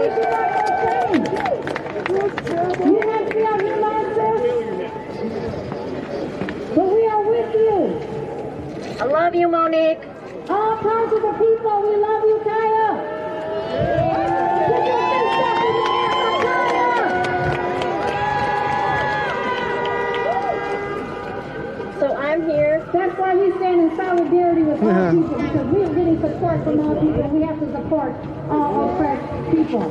You didn't have to be out here by yourself, but we are with you. I love you, Monique. All parts of the people, we love you, Kaya. Put your face up in the air for Kaya. So I'm here. That's why we stand in solidarity with all people, because we're getting support from all people, and we have to support all oppressed people.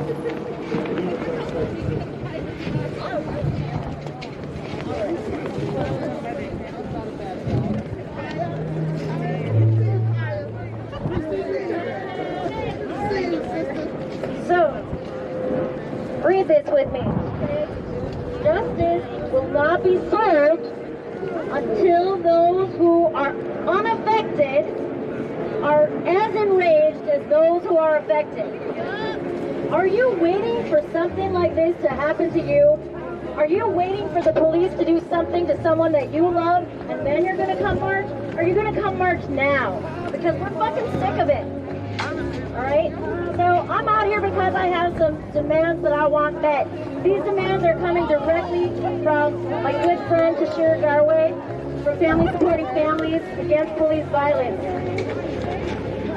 So, read this with me. Justice will not be served until those who are unaffected are as enraged as those who are affected. Are you waiting for something like this to happen to you? Are you waiting for the police to do something to someone that you love and then you're going to come march? Or are you going to come march now? Because we're fucking sick of it. Alright? So I'm out here because I have some demands that I want met. These demands are coming directly from my good friend Tashir Garway, from Families Supporting Families Against Police Violence.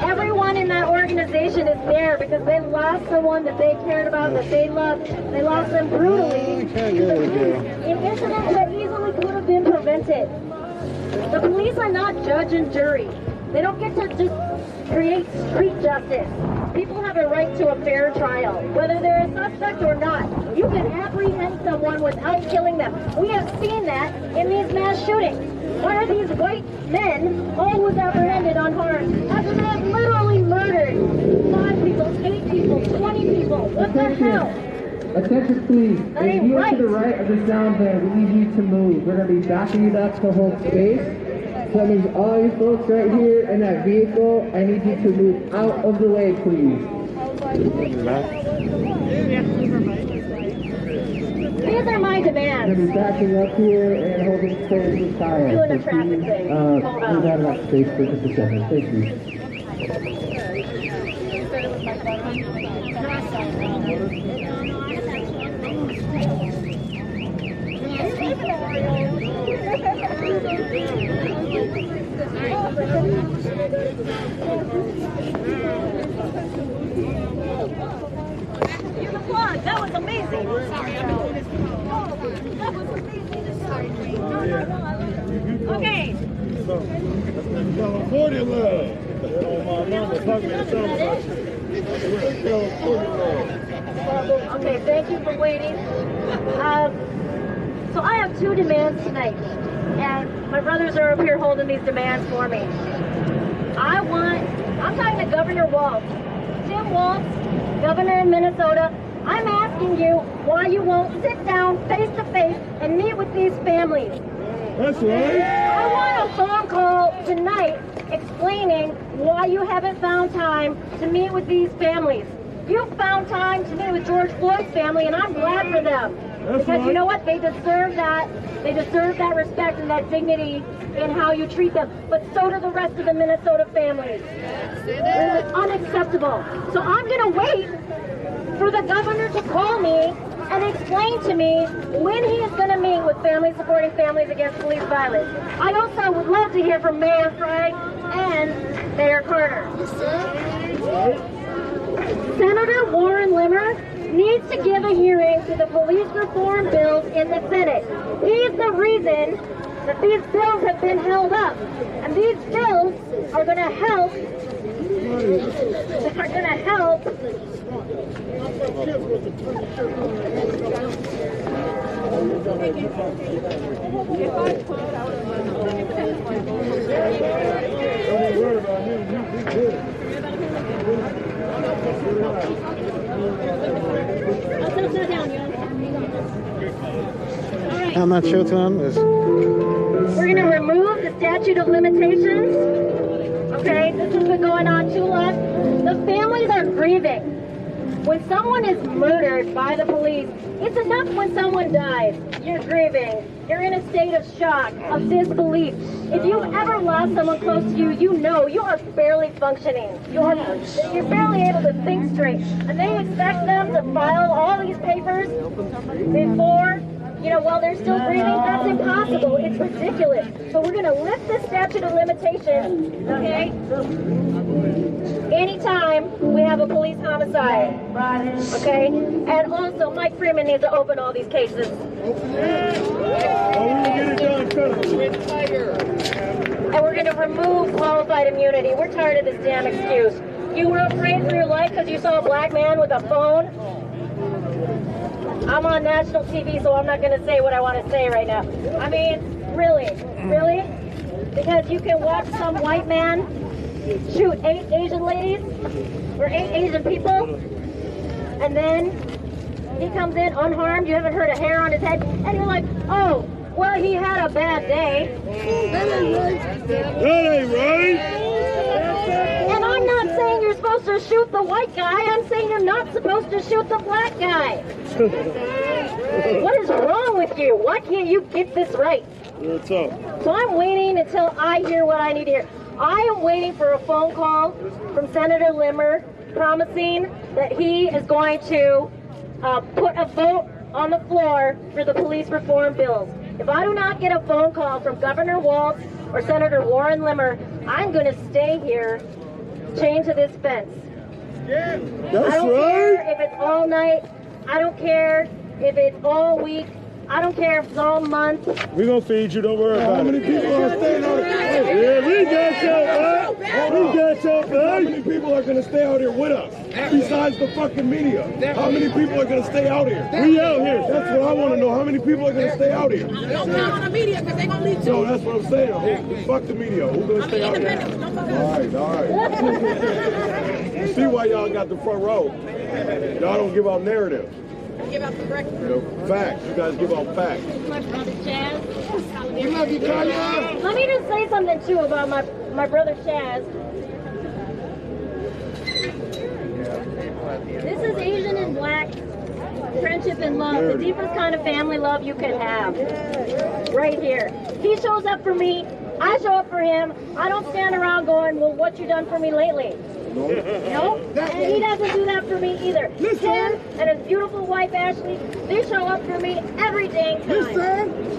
Everyone in that organization is there because they lost someone that they cared about, that they loved. They lost them brutally. An incident that easily could have been prevented. The police are not judge and jury. They don't get to just create street justice. People have a right to a fair trial, whether they're a suspect or not. You can apprehend someone without killing them. We have seen that in these mass shootings. Why are these white men always apprehended unharmed after they have literally murdered 5 people, 8 people, 20 people? What the hell? Attention please, That if ain't you are right. to the right of the sound band, we need you to move. We're going to be backing it up to hold space. So there's all you folks right here in that vehicle. I need you to move out of the way, please. These are my demands. I'm going to be backing up here and holding space with Kaya. Doing a traffic thing. Hold Move on. out of that space for just a second. Thank you. You're the plug. That was amazing. Sorry, I'm doing this. That was amazing. Sorry. Okay. California love. Okay, thank you for waiting. So I have two demands tonight, and my brothers are up here holding these demands for me. I'm talking to Governor Walz. Tim Walz, Governor in Minnesota, I'm asking you why you won't sit down face to face and meet with these families. That's right. I want a phone call tonight explaining why you haven't found time to meet with these families. You found time to meet with George Floyd's family, and I'm glad for them. Because you know what? They deserve that. They deserve that respect and that dignity in how you treat them. But so do the rest of the Minnesota families. It's unacceptable. So I'm going to wait for the governor to call me and explain to me when he is going to meet with families supporting families against police violence. I also would love to hear from Mayor Frey and Mayor Carter. Senator Warren Limmer needs to give a hearing to the police reform bills in the Senate. He's the reason that these bills have been held up. And these bills are going to help. They're going to help. I'm not sure, Tom. We're going to remove the statute of limitations. Okay, this has been going on too long. The families are grieving. When someone is murdered by the police, it's enough when someone dies. You're grieving. You're in a state of shock, of disbelief. If you've ever lost someone close to you, you know you are barely functioning. You're barely able to think straight. And they expect them to file all these papers before, while they're still grieving. That's impossible. It's ridiculous. So we're going to lift the statute of limitations, okay? Anytime we have a police homicide, okay? And also, Mike Freeman needs to open all these cases. And we're going to remove qualified immunity. We're tired of this damn excuse. You were afraid for your life because you saw a black man with a phone? I'm on national TV, so I'm not going to say what I want to say right now. I mean, really? Really? Because you can watch some white man shoot 8 Asian ladies or 8 Asian people, and then he comes in unharmed, you haven't heard a hair on his head, and you're like, oh, well, he had a bad day. That ain't right. That ain't right. And I'm not saying you're supposed to shoot the white guy, I'm saying you're not supposed to shoot the black guy. What is wrong with you? Why can't you get this right? What's up? So I'm waiting until I hear what I need to hear. I am waiting for a phone call from Senator Limmer promising that he is going to put a vote on the floor for the police reform bills. If I do not get a phone call from Governor Walz or Senator Warren Limmer, I'm going to stay here chained to this fence. Yeah, I don't care if it's all night. I don't care if it's all week. I don't care if it's all month. We're going to feed you, don't worry about it. How many people are staying out here? Yeah, we got your back. We got your back. How many people are going to stay out here with us? Besides the fucking media. How many people are going to stay out here? We out here. That's what I want to know. How many people are going to stay out here? Don't count on the media because they're going to leave too. No, that's what I'm saying. Fuck the media. Who's going to stay out here? All right. You see why y'all got the front row. Y'all don't give out narratives. Give out the correct Facts. You guys give out facts. My brother Chaz. We love you, Kanye. Let me just say something too about my brother Chaz. This is Asian and Black friendship and love, the deepest kind of family love you can have. Right here. He shows up for me, I show up for him. I don't stand around going, well, what you done for me lately? No? And he doesn't do that for me either. Him and his beautiful wife Ashley, they show up for me every dang time.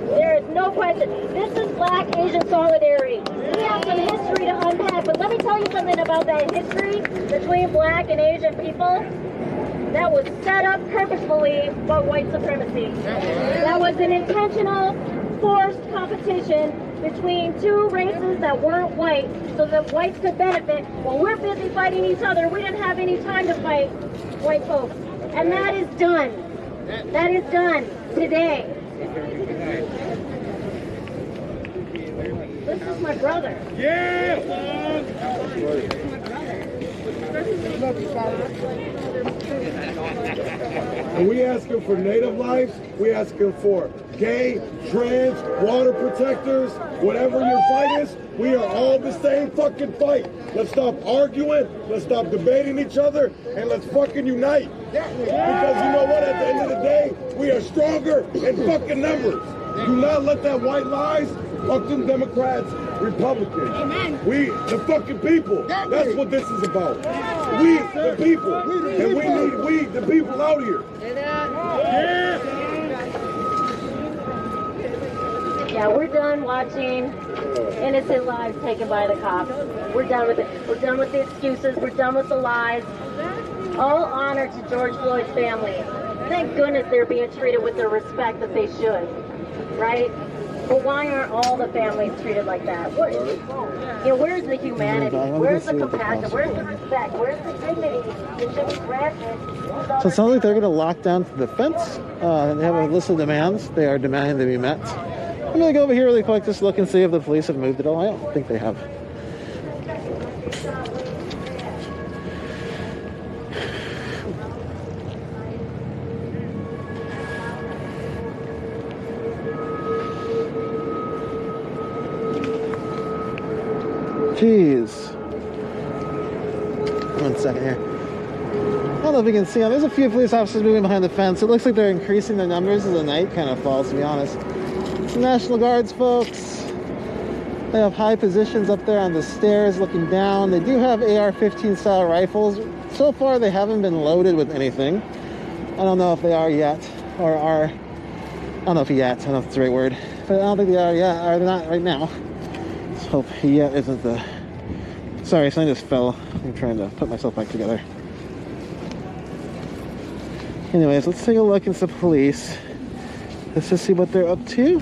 There is no question. This is Black Asian solidarity. We have some history to unpack, but let me tell you something about that history between Black and Asian people. That was set up purposefully by white supremacy. That was an intentional, forced competition between two races that weren't white so that whites could benefit. While we're busy fighting each other, we didn't have any time to fight white folks. And that is done. That is done today. This is my brother. Yeah! And we asking for native lives, we asking for gay, trans, water protectors, whatever your fight is, we are all the same fucking fight. Let's stop arguing, let's stop debating each other, and let's fucking unite. Because you know what, at the end of the day, we are stronger in fucking numbers. Do not let that white lies, fuck them Democrats, Republicans. Amen. We, the fucking people, that's what this is about. We, the people, and we need we, the people out here. Yeah, we're done watching innocent lives taken by the cops. We're done with it. We're done with the excuses. We're done with the lies. All honor to George Floyd's family. Thank goodness they're being treated with the respect that they should, right? But why aren't all the families treated like that? Where's the humanity? Where's the compassion? Where's the respect? Where's the dignity that should be granted? So it sounds like they're going to lock down the fence. They have a list of demands. They are demanding to be met. I'm going to go over here really quick, just look and see if the police have moved it all. I don't think they have. Jeez. 1 second here. I don't know if you can see them. There's a few police officers moving behind the fence. It looks like they're increasing their numbers as the night kind of falls, to be honest. Some National Guards folks. They have high positions up there on the stairs looking down. They do have AR-15 style rifles. So far, they haven't been loaded with anything. I don't know if they are yet, or are. I don't know if yet. I don't know if that's the right word. But I don't think they are yet, or they're not right now. Let's hope yet isn't the... Sorry, something just fell. I'm trying to put myself back together. Anyways, let's take a look into the police. Let's just see what they're up to.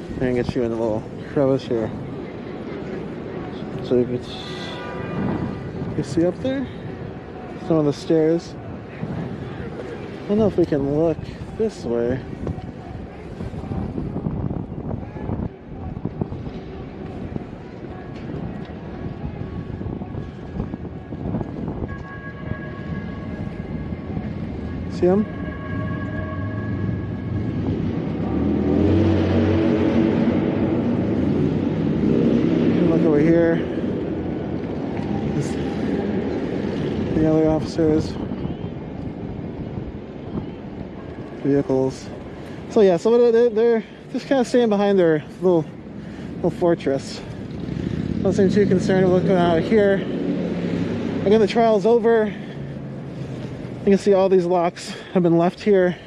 I'm gonna get you in a little crevice here. So you can see up there some of the stairs. I don't know if we can look this way. See them? Look over here. The other officers. Vehicles. So yeah, so they're just kind of staying behind their little fortress. Don't seem too concerned with what's going on out here. Again, the trial's over. You can see all these locks have been left here.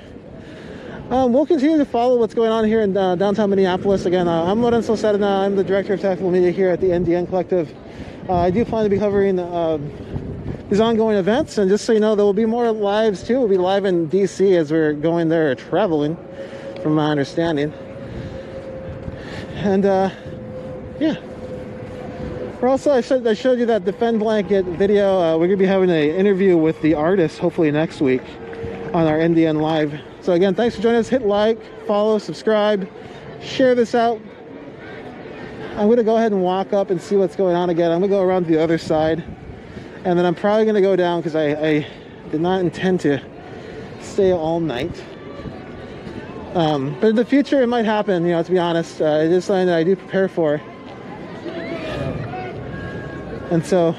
We'll continue to follow what's going on here in downtown Minneapolis. Again, I'm Lorenzo Serna. I'm the director of tactical media here at the NDN Collective. I do plan to be covering these ongoing events, and just so you know, there will be more lives too. We'll be live in DC as we're going there, traveling, from my understanding. And yeah. Also, I showed you that Defend Blanket video. We're going to be having an interview with the artist hopefully next week on our NDN Live. So again, thanks for joining us. Hit like, follow, subscribe, share this out. I'm going to go ahead and walk up and see what's going on again. I'm going to go around to the other side, and then I'm probably going to go down because I did not intend to stay all night. But in the future, it might happen, you know, to be honest. It is something that I do prepare for. And so,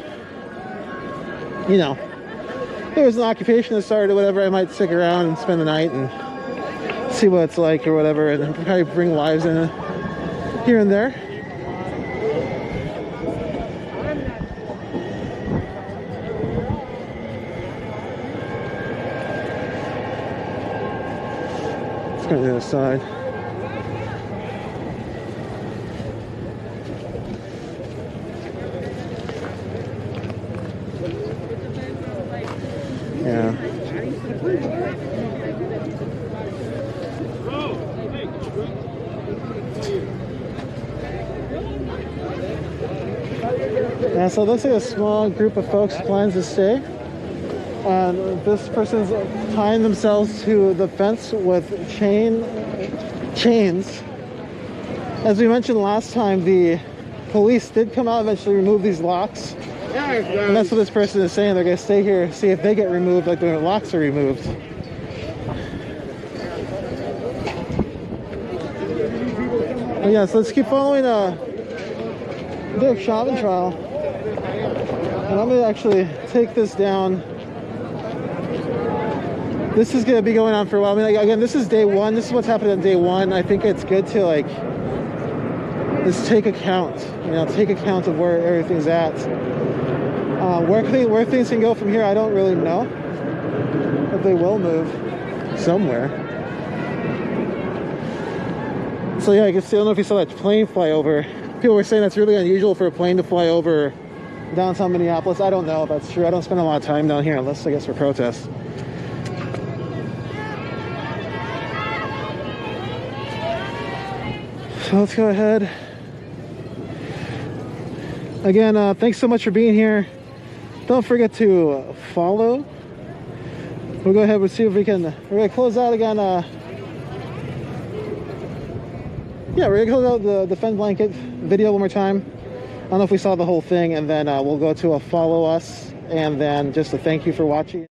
you know, if there was an occupation that started or whatever, I might stick around and spend the night and see what it's like or whatever, and probably bring wives in here and there. Let's go to the other side. Yeah. Yeah, so it looks like a small group of folks plans to stay. And this person's tying themselves to the fence with chains. As we mentioned last time, the police did come out and eventually remove these locks. And that's what this person is saying. They're going to stay here, see if they get removed like their locks are removed. But yeah, so let's keep following Derek Chauvin trial. And I'm going to actually take this down. This is going to be going on for a while. I mean, like, again, this is day one. This is what's happening on day one. I think it's good to, like, just take account. You know, take account of where everything's at. Where things can go from here, I don't really know. If they will move somewhere. So yeah, I guess I don't know if you saw that plane fly over. People were saying that's really unusual for a plane to fly over downtown Minneapolis. I don't know if that's true. I don't spend a lot of time down here unless, I guess, for protests. So let's go ahead. Again, thanks so much for being here. Don't forget to follow. We'll go ahead and see if we can. We're going to close out again. Yeah, we're going to close out the Defend Blanket video one more time. I don't know if we saw the whole thing, and then we'll go to a follow us, and then just a thank you for watching.